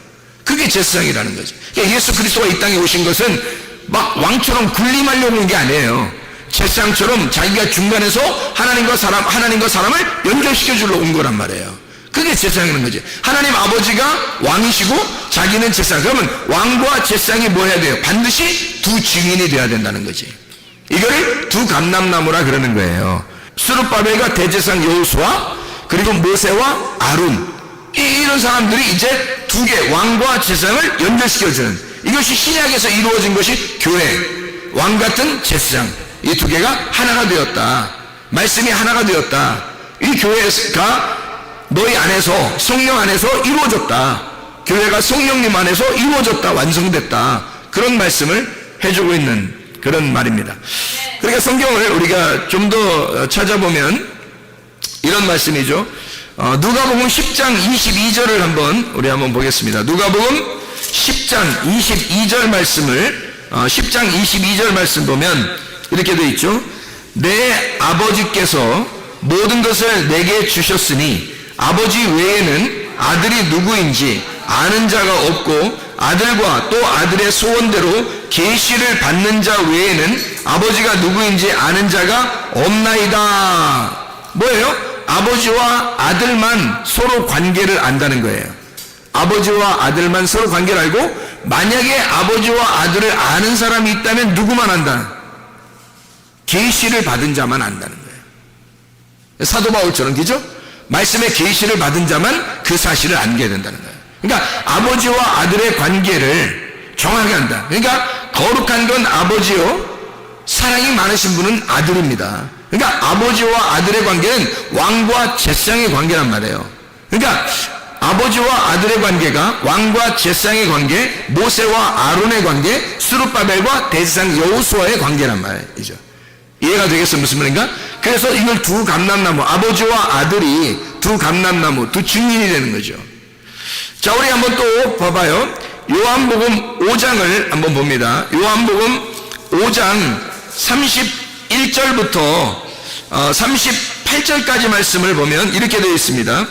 그게 제사장이라는 거죠. 그러니까 예수 그리스도가 이 땅에 오신 것은 막 왕처럼 군림하려고 온 게 아니에요. 제사장처럼 자기가 중간에서 하나님과 사람을 연결시켜 주러 온 거란 말이에요. 그게 제사장이라는 거지. 하나님 아버지가 왕이시고 자기는 제사장. 그러면 왕과 제사장이 뭐 해야 돼요? 반드시 두 증인이 돼야 된다는 거지. 이거를 두 감람나무라 그러는 거예요. 스룹바벨과 대제사장 여호수아, 그리고 모세와 아론, 이런 사람들이 이제 두 개, 왕과 제사장을 연결시켜주는, 이것이 신약에서 이루어진 것이 교회, 왕 같은 제사장, 이 두 개가 하나가 되었다. 말씀이 하나가 되었다. 이 교회가 너희 안에서, 성령 안에서 이루어졌다. 교회가 성령님 안에서 이루어졌다, 완성됐다. 그런 말씀을 해주고 있는 그런 말입니다. 그러니까 성경을 우리가 좀 더 찾아보면 이런 말씀이죠. 누가복음 10장 22절을 우리 한번 보겠습니다. 누가복음 10장 22절 말씀을 10장 22절 말씀 보면 이렇게 되어 있죠. 내 아버지께서 모든 것을 내게 주셨으니 아버지 외에는 아들이 누구인지 아는 자가 없고 아들과 또 아들의 소원대로 계시를 받는 자 외에는 아버지가 누구인지 아는 자가 없나이다. 뭐예요? 아버지와 아들만 서로 관계를 안다는 거예요. 아버지와 아들만 서로 관계를 알고, 만약에 아버지와 아들을 아는 사람이 있다면 누구만 안다? 계시를 받은 자만 안다는 거예요. 사도 바울처럼, 그죠? 말씀의 계시를 받은 자만 그 사실을 알게 된다는 거예요. 그러니까 아버지와 아들의 관계를 정확히 한다. 그러니까 거룩한 건 아버지요, 사랑이 많으신 분은 아들입니다. 그러니까 아버지와 아들의 관계는 왕과 제사장의 관계란 말이에요. 그러니까 아버지와 아들의 관계가 왕과 제사장의 관계, 모세와 아론의 관계, 스룹바벨과 대제사장 여호수아의 관계란 말이죠. 이해가 되겠어요? 무슨 말인가? 그래서 이걸 두 감람나무, 아버지와 아들이 두 감람나무, 두 증인이 되는 거죠. 자, 우리 한번 또 봐봐요. 요한복음 5장을 한번 봅니다. 요한복음 5장 31절부터 38절까지 말씀을 보면 이렇게 되어 있습니다.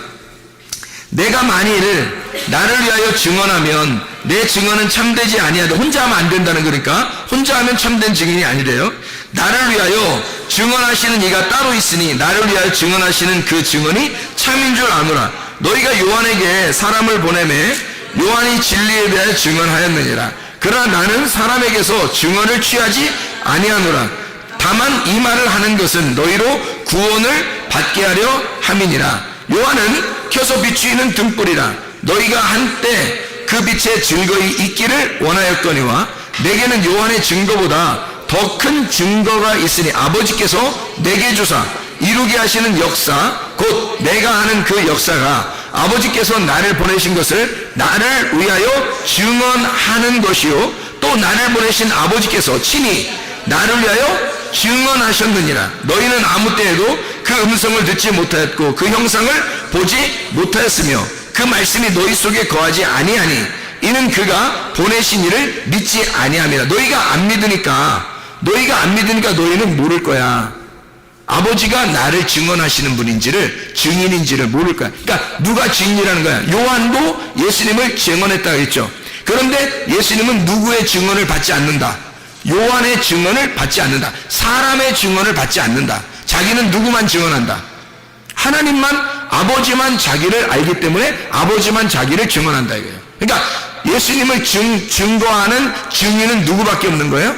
내가 만일 나를 위하여 증언하면 내 증언은 참되지 아니하다. 혼자 하면 안 된다는 거니까 혼자 하면 참된 증인이 아니래요. 나를 위하여 증언하시는 이가 따로 있으니 나를 위하여 증언하시는 그 증언이 참인 줄 아노라. 너희가 요한에게 사람을 보내매 요한이 진리에 대하여 증언하였느니라. 그러나 나는 사람에게서 증언을 취하지 아니하노라. 다만 이 말을 하는 것은 너희로 구원을 받게 하려 함이니라. 요한은 켜서 비추이는 등불이라. 너희가 한때 그 빛에 즐거이 있기를 원하였거니와 내게는 요한의 증거보다 더 큰 증거가 있으니 아버지께서 내게 주사 이루게 하시는 역사, 곧 내가 하는 그 역사가 아버지께서 나를 보내신 것을 나를 위하여 증언하는 것이요 또 나를 보내신 아버지께서 친히 나를 위하여 증언하셨느니라. 너희는 아무 때에도 그 음성을 듣지 못하였고 그 형상을 보지 못하였으며 그 말씀이 너희 속에 거하지 아니하니 이는 그가 보내신 이를 믿지 아니함이라. 너희가 안 믿으니까 너희는 모를 거야. 아버지가 나를 증언하시는 분인지를, 증인인지를 모를 거야. 그러니까 누가 증인이라는 거야? 요한도 예수님을 증언했다고 했죠. 그런데 예수님은 누구의 증언을 받지 않는다? 요한의 증언을 받지 않는다. 사람의 증언을 받지 않는다. 자기는 누구만 증언한다? 하나님만, 아버지만 자기를 알기 때문에 아버지만 자기를 증언한다 이거예요. 그러니까 예수님을 증거하는 증인은 누구밖에 없는 거예요?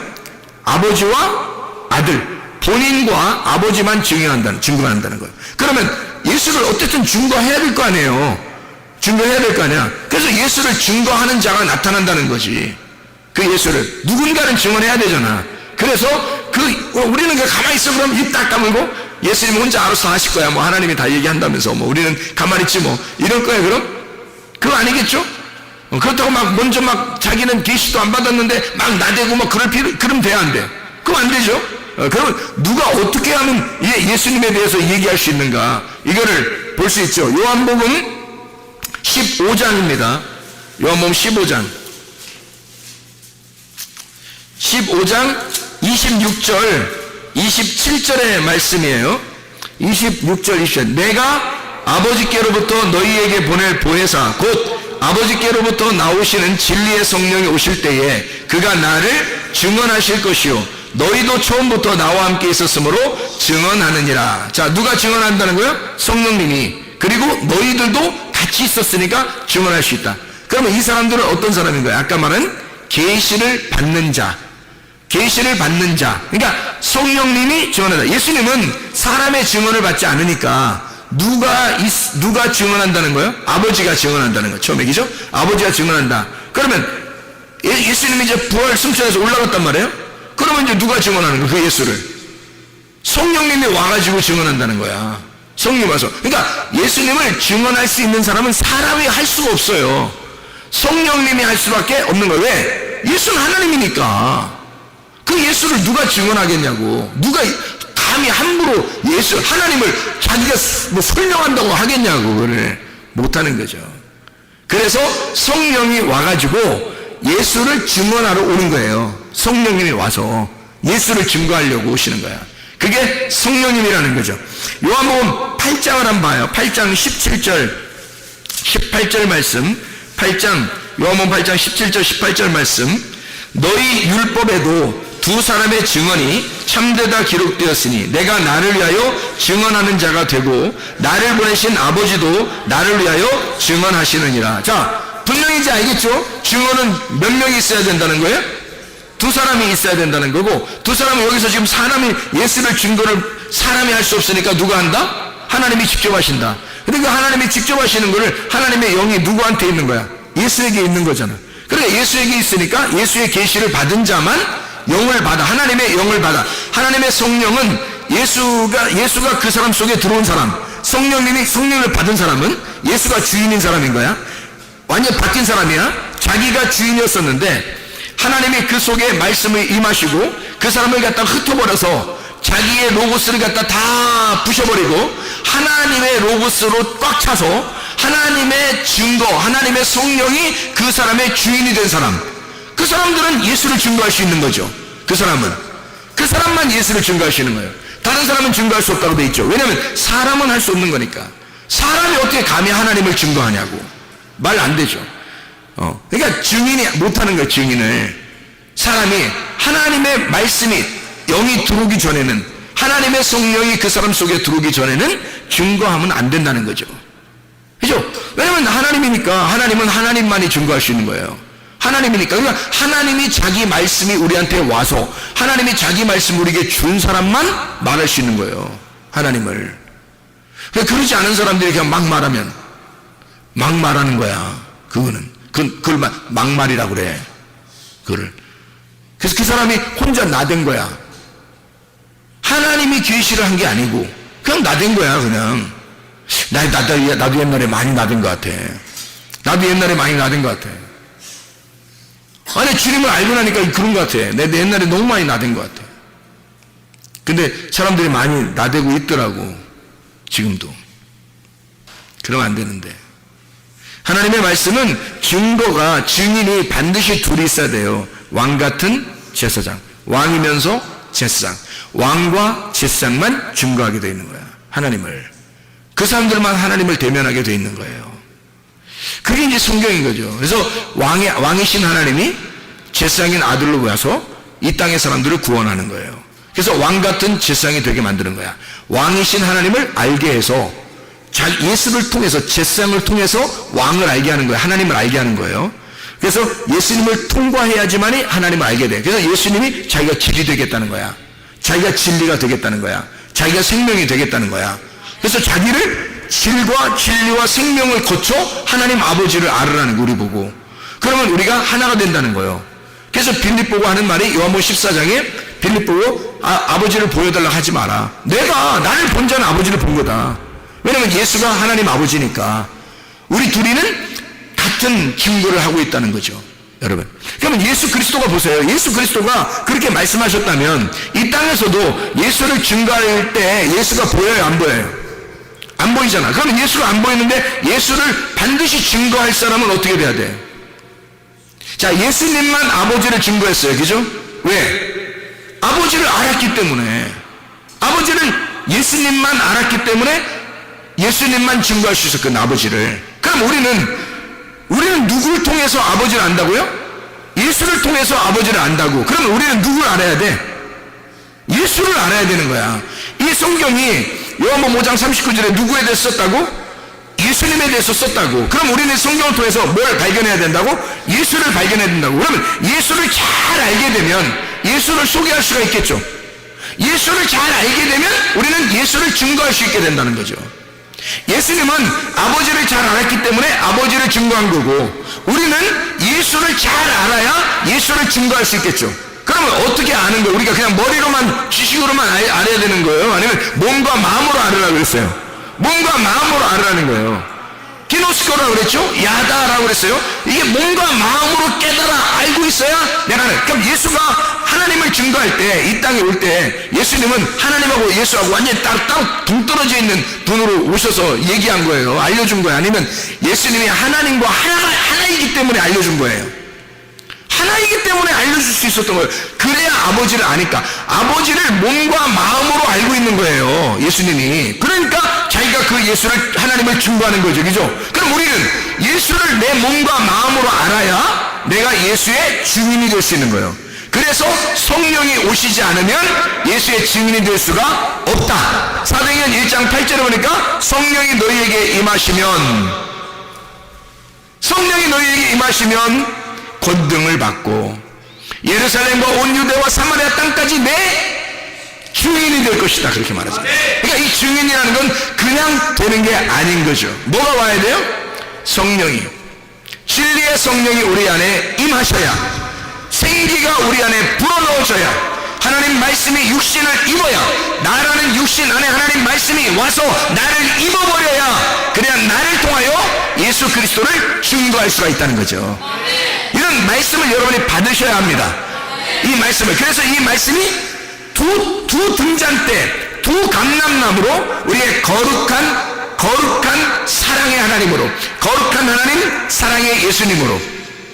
아버지와 아들, 본인과 아버지만 증거한다는 거예요. 그러면 예수를 어쨌든 증거해야 될 거 아니에요. 증거해야 될 거 아니야. 그래서 예수를 증거하는 자가 나타난다는 거지. 그 예수를 누군가는 증언해야 되잖아. 그래서 우리는 가만히 있어 그러면 입 딱 다물고 예수님 혼자 알아서 하실 거야. 뭐 하나님이 다 얘기한다면서 뭐 우리는 가만히 있지 뭐 이럴 거야. 그럼 그거 아니겠죠? 그렇다고 먼저 자기는 계시도 안 받았는데 막 나대고 그럼 돼야 안 돼. 그럼 안 되죠. 그러면 누가 어떻게 하면 예수님에 대해서 얘기할 수 있는가? 이거를 볼 수 있죠. 요한복음 15장입니다. 요한복음 15장 26절 27절의 말씀이에요. 26절 27절 내가 아버지께로부터 너희에게 보낼 보혜사 곧 아버지께로부터 나오시는 진리의 성령이 오실 때에 그가 나를 증언하실 것이요 너희도 처음부터 나와 함께 있었으므로 증언하느니라. 자, 누가 증언한다는 거예요? 성령님이. 그리고 너희들도 같이 있었으니까 증언할 수 있다. 그러면 이 사람들은 어떤 사람인 거예요? 아까 말한 계시를 받는 자. 계시를 받는 자. 그러니까 성령님이 증언한다. 예수님은 사람의 증언을 받지 않으니까 누가 증언한다는 거예요? 아버지가 증언한다는 거예요. 처음에 그죠? 아버지가 증언한다. 그러면 예수님이 이제 부활 승천해서 올라갔단 말이에요. 그러면 이제 누가 증언하는 거예요? 그 예수를 성령님이 와가지고 증언한다는 거야. 성령이 와서. 그러니까 예수님을 증언할 수 있는 사람은 사람이 할 수가 없어요. 성령님이 할 수밖에 없는 거예요. 왜? 예수는 하나님이니까. 그 예수를 누가 증언하겠냐고. 누가 감히 함부로 예수 하나님을 자기가 뭐 설명한다고 하겠냐고. 그래 못하는 거죠. 그래서 성령이 와가지고 예수를 증언하러 오는 거예요. 성령님이 와서 예수를 증거하려고 오시는 거야. 그게 성령님이라는 거죠. 요한복음 8장을 한번 봐요. 8장 17절 18절 말씀. 8장 요한복음 8장 17절 18절 말씀. 너희 율법에도 두 사람의 증언이 참되다 기록되었으니 내가 나를 위하여 증언하는 자가 되고 나를 보내신 아버지도 나를 위하여 증언하시느니라. 자, 분명히 이제 알겠죠? 증언은 몇 명이 있어야 된다는 거예요? 두 사람이 있어야 된다는 거고, 두 사람은 여기서 지금 사람이 예수를 증거를 사람이 할 수 없으니까 누가 한다? 하나님이 직접 하신다. 근데 그 하나님이 직접 하시는 거를 하나님의 영이 누구한테 있는 거야? 예수에게 있는 거잖아. 그러니까 예수에게 있으니까 예수의 계시를 받은 자만 영을 받아. 하나님의 영을 받아. 하나님의 성령은 예수가 그 사람 속에 들어온 사람, 성령님이 성령을 받은 사람은 예수가 주인인 사람인 거야. 완전 바뀐 사람이야. 자기가 주인이었었는데 하나님이 그 속에 말씀을 임하시고 그 사람을 갖다 흩어버려서 자기의 로고스를 갖다 다 부셔버리고 하나님의 로고스로 꽉 차서 하나님의 증거, 하나님의 성령이 그 사람의 주인이 된 사람, 그 사람들은 예수를 증거할 수 있는 거죠. 그 사람만 예수를 증거할 수 있는 거예요. 다른 사람은 증거할 수 없다고 돼 있죠. 왜냐하면 사람은 할 수 없는 거니까. 사람이 어떻게 감히 하나님을 증거하냐고. 말 안 되죠. 그러니까 증인이 못하는 거예요. 증인을. 사람이 하나님의 말씀이 영이 들어오기 전에는, 하나님의 성령이 그 사람 속에 들어오기 전에는 증거하면 안 된다는 거죠. 그죠? 왜냐면 하나님이니까. 하나님은 하나님만이 증거할 수 있는 거예요. 하나님이니까. 그러니까 하나님이 자기 말씀이 우리한테 와서 하나님이 자기 말씀 우리에게 준 사람만 말할 수 있는 거예요. 하나님을. 그러지 않은 사람들이 그냥 막 말하면 막 말하는 거야. 그걸 막말이라고 그래. 그래서 그 사람이 혼자 나댄 거야. 하나님이 계시를 한 게 아니고 그냥 나댄 거야. 그냥 나도 옛날에 많이 나댄 것 같아. 아니, 주님을 알고 나니까 그런 것 같아. 내 옛날에 너무 많이 나댄 것 같아. 근데 사람들이 많이 나대고 있더라고. 지금도. 그러면 안 되는데. 하나님의 말씀은 증인이 반드시 둘이 있어야 돼요. 왕 같은 제사장. 왕이면서 제사장. 왕과 제사장만 증거하게 되어 있는 거야. 하나님을. 그 사람들만 하나님을 대면하게 되어 있는 거예요. 그게 이제 성경인 거죠. 그래서 왕이신 하나님이 제사장인 아들로 와서 이 땅의 사람들을 구원하는 거예요. 그래서 왕 같은 제사장이 되게 만드는 거야. 왕이신 하나님을 알게 해서 예수를 통해서, 제사장을 통해서 왕을 알게 하는 거예요. 하나님을 알게 하는 거예요. 그래서 예수님을 통과해야지만이 하나님을 알게 돼. 그래서 예수님이 자기가 길이 되겠다는 거야. 자기가 진리가 되겠다는 거야. 자기가 생명이 되겠다는 거야. 그래서 자기를 질과 진리와 생명을 거쳐 하나님 아버지를 알으라는 거, 우리 보고. 그러면 우리가 하나가 된다는 거예요. 그래서 빌립 보고 하는 말이 요한복음 14장에 빌립 보고 아버지를 보여달라 하지 마라. 나를 본 자는 아버지를 본 거다. 왜냐면 예수가 하나님 아버지니까. 우리 둘이는 같은 증거를 하고 있다는 거죠. 여러분, 그러면 예수 그리스도가 보세요. 예수 그리스도가 그렇게 말씀하셨다면 이 땅에서도 예수를 증거할 때 예수가 보여요, 안 보여요? 안 보이잖아. 그러면 예수가 안 보이는데 예수를 반드시 증거할 사람은 어떻게 돼야 돼? 자, 예수님만 아버지를 증거했어요. 그죠? 왜? 아버지를 알았기 때문에. 아버지를 예수님만 알았기 때문에 예수님만 증거할 수 있었거든, 아버지를. 그럼 우리는 누구를 통해서 아버지를 안다고요? 예수를 통해서 아버지를 안다고. 그럼 우리는 누구를 알아야 돼? 예수를 알아야 되는 거야. 이 성경이 요한복음 5장 39절에 누구에 대해서 썼다고? 예수님에 대해서 썼다고. 그럼 우리는 성경을 통해서 뭘 발견해야 된다고? 예수를 발견해야 된다고. 그러면 예수를 잘 알게 되면 예수를 소개할 수가 있겠죠. 예수를 잘 알게 되면 우리는 예수를 증거할 수 있게 된다는 거죠. 예수님은 아버지를 잘 알았기 때문에 아버지를 증거한 거고, 우리는 예수를 잘 알아야 예수를 증거할 수 있겠죠. 그러면 어떻게 아는 거예요? 우리가 그냥 머리로만, 지식으로만 알아야 되는 거예요? 아니면 몸과 마음으로 알으라고 그랬어요? 몸과 마음으로 알으라는 거예요. 기노스코라고 그랬죠? 야다라고 그랬어요? 이게 몸과 마음으로 깨달아 알고 있어야 내가 알아요. 그럼 예수가 하나님을 증거할 때, 이 땅에 올 때 예수님은 하나님하고 예수하고 완전히 따로 동떨어져 있는 분으로 오셔서 얘기한 거예요. 알려준 거예요. 아니면 예수님이 하나님과 하나이기 때문에 알려준 거예요. 하나이기 때문에 알려줄 수 있었던 거예요. 그래야 아버지를 아니까. 아버지를 몸과 마음으로 알고 있는 거예요, 예수님이. 그러니까 자기가 그 예수를, 하나님을 증거하는 거죠. 그죠? 그럼 우리는 예수를 내 몸과 마음으로 알아야 내가 예수의 증인이 될 수 있는 거예요. 그래서 성령이 오시지 않으면 예수의 증인이 될 수가 없다. 사도행전 1장 8절에 보니까 성령이 너희에게 임하시면 권능을 받고 예루살렘과 온 유대와 사마리아 땅까지 내 증인이 될 것이다, 그렇게 말하잖아요. 그러니까 이 증인이라는 건 그냥 되는 게 아닌 거죠. 뭐가 와야 돼요? 성령이, 진리의 성령이 우리 안에 임하셔야, 생기가 우리 안에 불어넣어져야, 하나님 말씀이 육신을 입어야, 나라는 육신 안에 하나님 말씀이 와서 나를 입어버려야, 그래야 나를 통하여 예수 그리스도를 증거할 수가 있다는 거죠. 이런 말씀을 여러분이 받으셔야 합니다. 이 말씀을. 그래서 이 말씀이 두 등잔 때, 두 감람나무로 우리의 거룩한 사랑의 하나님으로, 거룩한 하나님, 사랑의 예수님으로.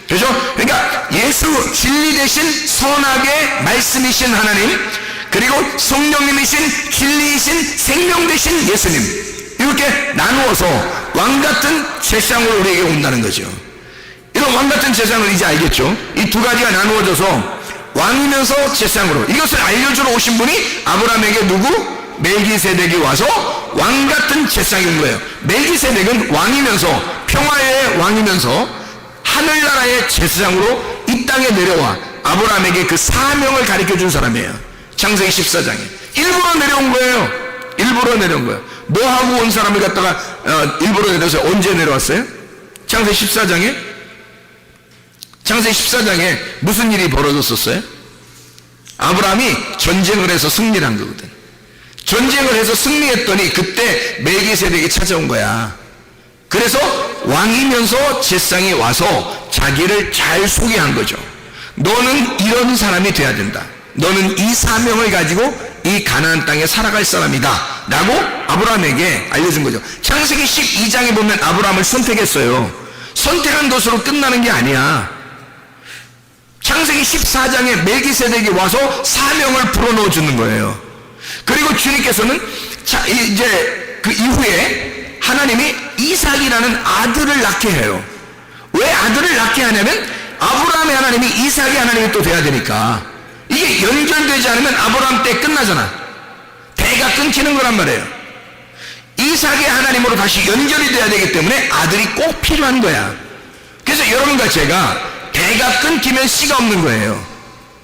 그죠? 그러니까 예수, 진리 대신 선하게 말씀이신 하나님, 그리고 성령님이신 진리이신 생명 대신 예수님, 이렇게 나누어서 왕같은 제상으로 우리에게 온다는 거죠. 이런 왕같은 제상을 이제 알겠죠? 이 두 가지가 나누어져서 왕이면서 제상으로, 이것을 알려주러 오신 분이 아브라함에게 누구? 멜기세덱이 와서 왕같은 제상이 온 거예요. 멜기세덱은 왕이면서, 평화의 왕이면서 하늘나라의 제사장으로 이 땅에 내려와 아브라함에게 그 사명을 가르쳐준 사람이에요. 창세기 14장에 일부러 내려온 거예요. 일부러 내려온 거예요. 뭐 하고 온 사람을 갖다가 일부러 내려서 언제 내려왔어요? 창세기 14장에 무슨 일이 벌어졌었어요? 아브라함이 전쟁을 해서 승리를 한 거거든. 전쟁을 해서 승리했더니 그때 멜기세덱이 찾아온 거야. 그래서 왕이면서 제사장이 와서 자기를 잘 소개한 거죠. 너는 이런 사람이 돼야 된다. 너는 이 사명을 가지고 이 가나안 땅에 살아갈 사람이다 라고 아브라함에게 알려준 거죠. 창세기 12장에 보면 아브라함을 선택했어요. 선택한 것으로 끝나는 게 아니야. 창세기 14장에 멜기세덱이 와서 사명을 불어넣어 주는 거예요. 그리고 주님께서는 이제 그 이후에 하나님이 이삭이라는 아들을 낳게 해요. 왜 아들을 낳게 하냐면 아브라함의 하나님이 이삭의 하나님이 또 돼야 되니까. 이게 연결되지 않으면 아브라함 때 끝나잖아. 대가 끊기는 거란 말이에요. 이삭의 하나님으로 다시 연결이 돼야 되기 때문에 아들이 꼭 필요한 거야. 그래서 여러분과 제가 대가 끊기면 씨가 없는 거예요.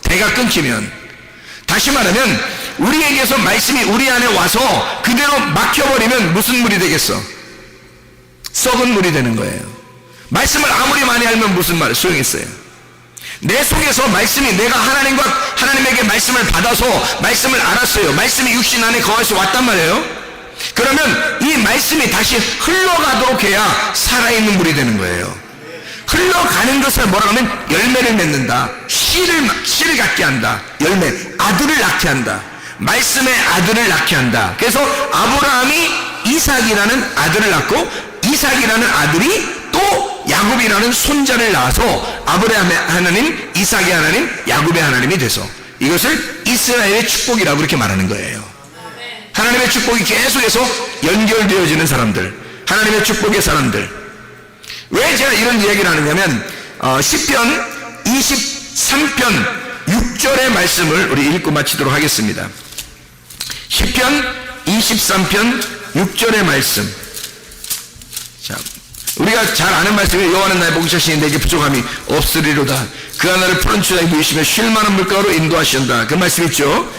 대가 끊기면. 다시 말하면 우리에게서 말씀이 우리 안에 와서 그대로 막혀버리면 무슨 물이 되겠어? 썩은 물이 되는 거예요. 말씀을 아무리 많이 알면 무슨 말 소용있어요? 내 속에서 말씀이, 내가 하나님에게 말씀을 받아서 말씀을 알았어요. 말씀이 육신 안에 거해서 왔단 말이에요. 그러면 이 말씀이 다시 흘러가도록 해야 살아있는 물이 되는 거예요. 흘러가는 것을 뭐라고 하면 열매를 맺는다. 씨를 갖게 한다. 열매, 아들을 낳게 한다. 말씀의 아들을 낳게 한다. 그래서 아브라함이 이삭이라는 아들을 낳고 이삭이라는 아들이 또 야곱이라는 손자를 낳아서 아브라함의 하나님, 이삭의 하나님, 야곱의 하나님이 돼서 이것을 이스라엘의 축복이라고 그렇게 말하는 거예요. 하나님의 축복이 계속해서 연결되어지는 사람들, 하나님의 축복의 사람들. 왜 제가 이런 이야기를 하느냐면 시편 23편 6절의 말씀을 우리 읽고 마치도록 하겠습니다. 시편 23편 6절의 말씀. 자, 우리가 잘 아는 말씀이 여호와는 나의 목자시니 내게 부족함이 없으리로다. 그가 나를 푸른 추자에 누이시며 쉴 만한 물가로 인도하신다. 그 말씀 있죠.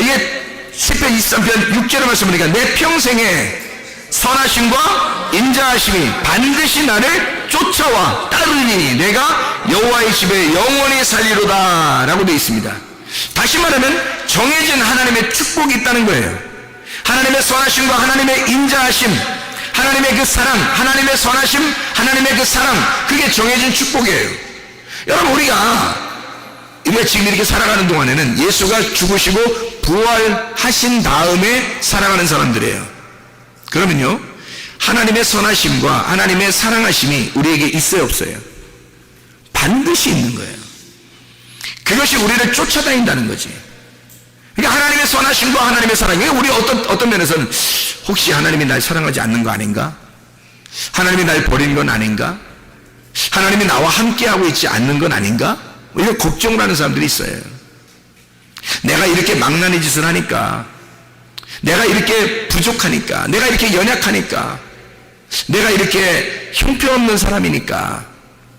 이게 시편 23편 6절의 말씀이니까 내 평생에 선하심과 인자하심이 반드시 나를 쫓아와 따르니 내가 여호와의 집에 영원히 살리로다 라고 되어 있습니다. 다시 말하면 정해진 하나님의 축복이 있다는 거예요. 하나님의 선하심과 하나님의 인자하심, 하나님의 그 사랑, 하나님의 선하심, 하나님의 그 사랑, 그게 정해진 축복이에요. 여러분, 우리가 지금 이렇게 살아가는 동안에는 예수가 죽으시고 부활하신 다음에 살아가는 사람들이에요. 그러면요, 하나님의 선하심과 하나님의 사랑하심이 우리에게 있어요, 없어요? 반드시 있는 거예요. 그것이 우리를 쫓아다닌다는 거지. 그러니까 하나님의 선하심과 하나님의 사랑이, 우리 어떤 면에서는 혹시 하나님이 날 사랑하지 않는 거 아닌가? 하나님이 날 버린 건 아닌가? 하나님이 나와 함께하고 있지 않는 건 아닌가? 이거 걱정을 하는 사람들이 있어요. 내가 이렇게 망나니 짓을 하니까, 내가 이렇게 부족하니까, 내가 이렇게 연약하니까, 내가 이렇게 형편없는 사람이니까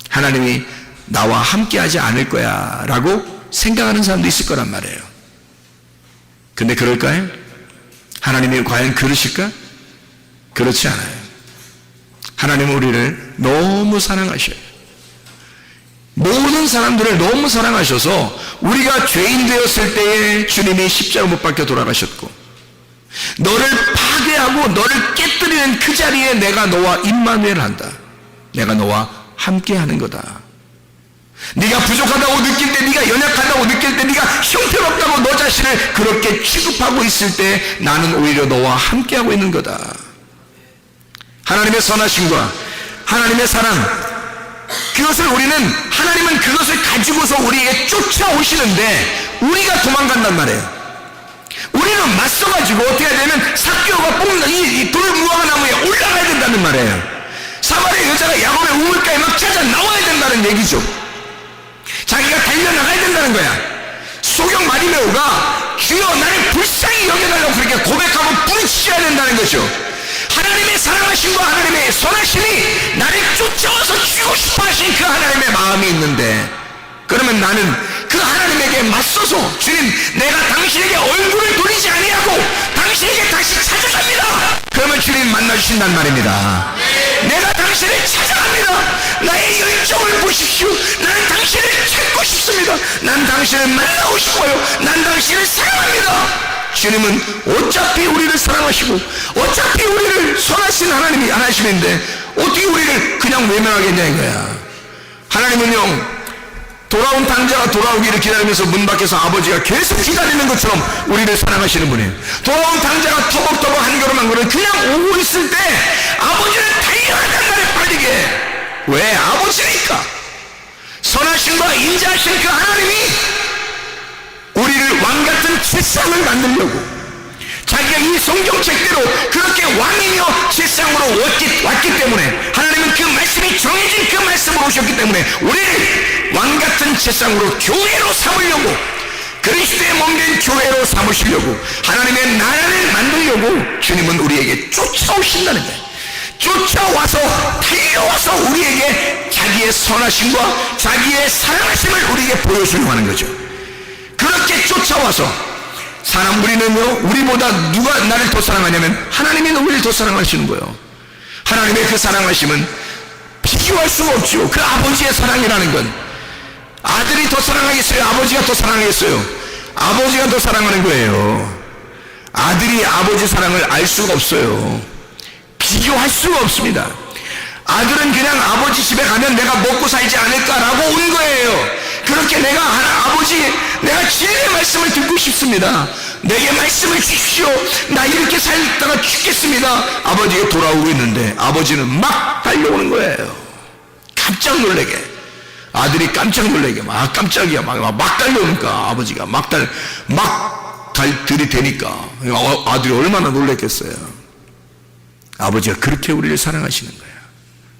하나님이 나와 함께하지 않을 거야 라고 생각하는 사람도 있을 거란 말이에요. 근데 그럴까요? 하나님이 과연 그러실까? 그렇지 않아요. 하나님은 우리를 너무 사랑하셔요. 모든 사람들을 너무 사랑하셔서 우리가 죄인 되었을 때에 주님이 십자가 못 박혀 돌아가셨고, 너를 파괴하고 너를 깨뜨리는 그 자리에 내가 너와 임마누엘 한다. 내가 너와 함께 하는 거다. 네가 부족하다고 느낄 때, 네가 연약하다고 느낄 때, 네가 형편없다고 너 자신을 그렇게 취급하고 있을 때 나는 오히려 너와 함께하고 있는 거다. 하나님의 선하심과 하나님의 사랑, 그것을 하나님은 그것을 가지고서 우리에게 쫓아오시는데 우리가 도망간단 말이에요. 우리는 맞서가지고 어떻게 해야 되면 삭개오가 뽑는 이 돌무화과 나무에 올라가야 된다는 말이에요. 사마리아 여자가 야곱의 우물가에 막 찾아 나와야 된다는 얘기죠. 자기가 달려나가야 된다는 거야. 소경 마리메오가 주여 나를 불쌍히 여겨달라고 그렇게 고백하고 부르짖어야 된다는 거죠. 하나님의 사랑하심과 하나님의 선하심이 나를 쫓아와서 주고 싶어 하신 그 하나님의 마음이 있는데, 그러면 나는 그 하나님에게 맞서서 주님, 내가 당신에게 얼굴을 돌리지 아니하고 당신에게 다시 찾아갑니다. 그러면 주님 만나주신단 말입니다. 내가 당신을 찾아갑니다. 나의 열정을 보십시오. 나는 당신을 찾고 싶습니다. 난 당신을 만나고 싶어요. 난 당신을 사랑합니다. 주님은 어차피 우리를 사랑하시고 어차피 우리를 선하신 하나님인데 어떻게 우리를 그냥 외면하겠냐 이거야. 하나님은요, 돌아온 당자가 돌아오기를 기다리면서 문 밖에서 아버지가 계속 기다리는 것처럼 우리를 사랑하시는 분이에요. 돌아온 당자가 터벅터벅 한 걸음 한 걸음 그냥 오고 있을 때 아버지는 달려간단 말이에요, 빠르게. 왜? 아버지니까. 선하심과 인자하신 그 하나님이 우리를 왕같은 세상을 만들려고 자기가 이 성경책대로 그렇게 왕이며 세상으로 왔기 때문에, 하나님은 그 말씀이 정해진 그 말씀으로 오셨기 때문에 우리를 왕같은 세상으로 교회로 삼으려고, 그리스도의 몸된 교회로 삼으시려고, 하나님의 나라를 만들려고 주님은 우리에게 쫓아오신다는 거예요. 쫓아와서 달려와서 우리에게 자기의 선하심과 자기의 사랑하심을 우리에게 보여주려고 하는 거죠. 그렇게 쫓아와서 우리는요, 우리보다 누가 나를 더 사랑하냐면 하나님이 우리를 더 사랑하시는 거예요. 하나님의 그 사랑하심은 비교할 수가 없죠. 그 아버지의 사랑이라는 건 아들이 더 사랑하겠어요? 아버지가 더 사랑하겠어요? 아버지가 더 사랑하는 거예요. 아들이 아버지 사랑을 알 수가 없어요. 비교할 수가 없습니다. 아들은 그냥 아버지 집에 가면 내가 먹고 살지 않을까라고 온 거예요. 그렇게 내가 아버지, 내가 진리의 말씀을 듣고 싶습니다. 내게 말씀을 주십시오. 나 이렇게 살다가 죽겠습니다. 아버지가 돌아오고 있는데 아버지는 막 달려오는 거예요. 깜짝 놀래게. 아들이 깜짝 놀래게 막 깜짝이야 막 달려오니까 아버지가 막 들이대니까 아들이 얼마나 놀랬겠어요. 아버지가 그렇게 우리를 사랑하시는 거예요.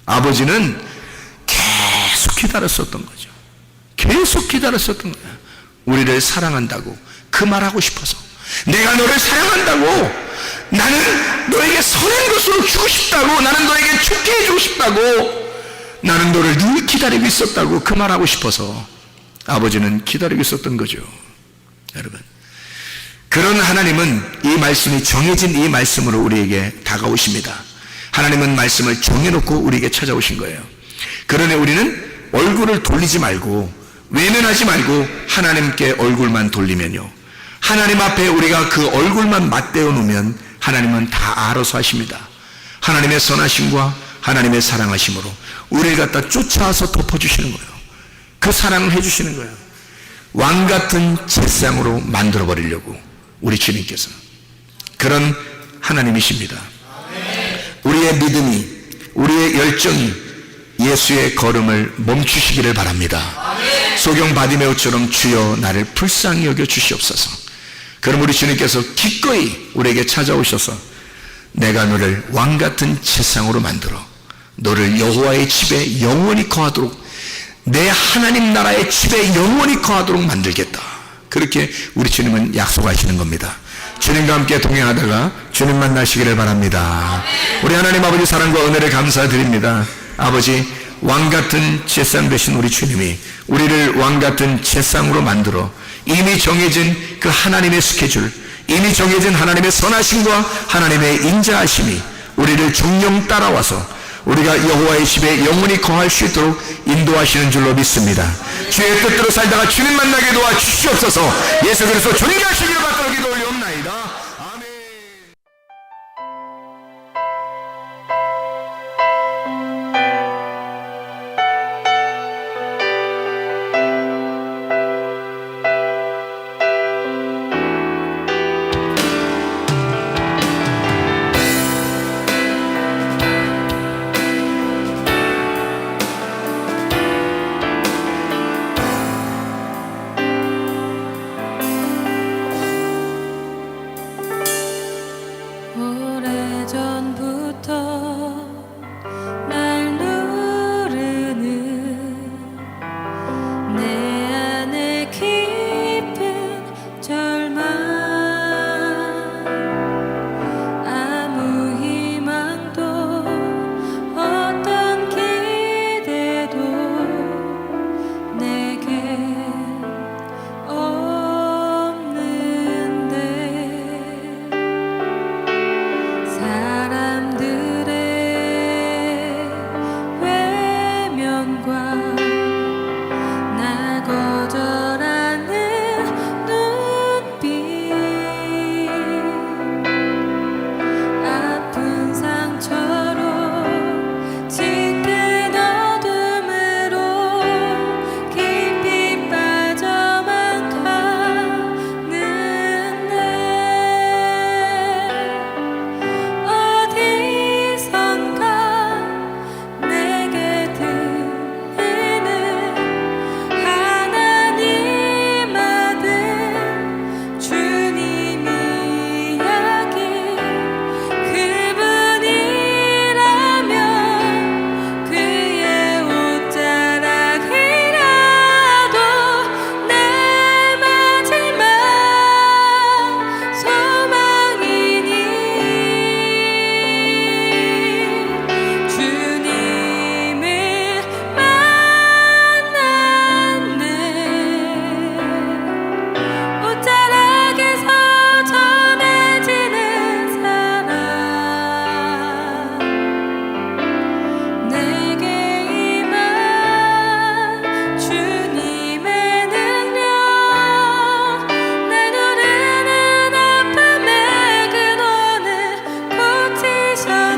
아버지는 계속 기다렸었던 거죠. 계속 기다렸었던 거예요. 우리를 사랑한다고 그 말하고 싶어서, 내가 너를 사랑한다고, 나는 너에게 선한 것으로 주고 싶다고, 나는 너에게 좋게 해주고 싶다고, 나는 너를 늘 기다리고 있었다고 그 말하고 싶어서 아버지는 기다리고 있었던 거죠. 여러분, 그런 하나님은 이 말씀이 정해진 이 말씀으로 우리에게 다가오십니다. 하나님은 말씀을 정해놓고 우리에게 찾아오신 거예요. 그러니 우리는 얼굴을 돌리지 말고, 외면하지 말고 하나님께 얼굴만 돌리면요, 하나님 앞에 우리가 그 얼굴만 맞대어 놓으면 하나님은 다 알아서 하십니다. 하나님의 선하심과 하나님의 사랑하심으로 우리를 갖다 쫓아와서 덮어주시는 거예요. 그 사랑을 해주시는 거예요. 왕같은 제상으로 만들어버리려고 우리 주님께서 그런 하나님이십니다. 우리의 믿음이, 우리의 열정이 예수의 걸음을 멈추시기를 바랍니다. 소경 바디메오처럼 주여 나를 불쌍히 여겨 주시옵소서. 그럼 우리 주님께서 기꺼이 우리에게 찾아오셔서 내가 너를 왕같은 제상으로 만들어 너를 여호와의 집에 영원히 거하도록, 내 하나님 나라의 집에 영원히 거하도록 만들겠다. 그렇게 우리 주님은 약속하시는 겁니다. 주님과 함께 동행하다가 주님 만나시기를 바랍니다. 우리 하나님 아버지 사랑과 은혜를 감사드립니다. 아버지, 왕같은 제상 되신 우리 주님이 우리를 왕같은 제상으로 만들어 이미 정해진 그 하나님의 스케줄, 이미 정해진 하나님의 선하심과 하나님의 인자하심이 우리를 종종 따라와서 우리가 여호와의 집에 영원히 거할 수 있도록 인도하시는 줄로 믿습니다. 주의 뜻대로 살다가 주님 만나게 도와주시옵소서. 예수 그리스도 존귀하시기를 받도록 기도 올리옵나이다. 아멘. 내 눈은 아픔의 근원을 고치셔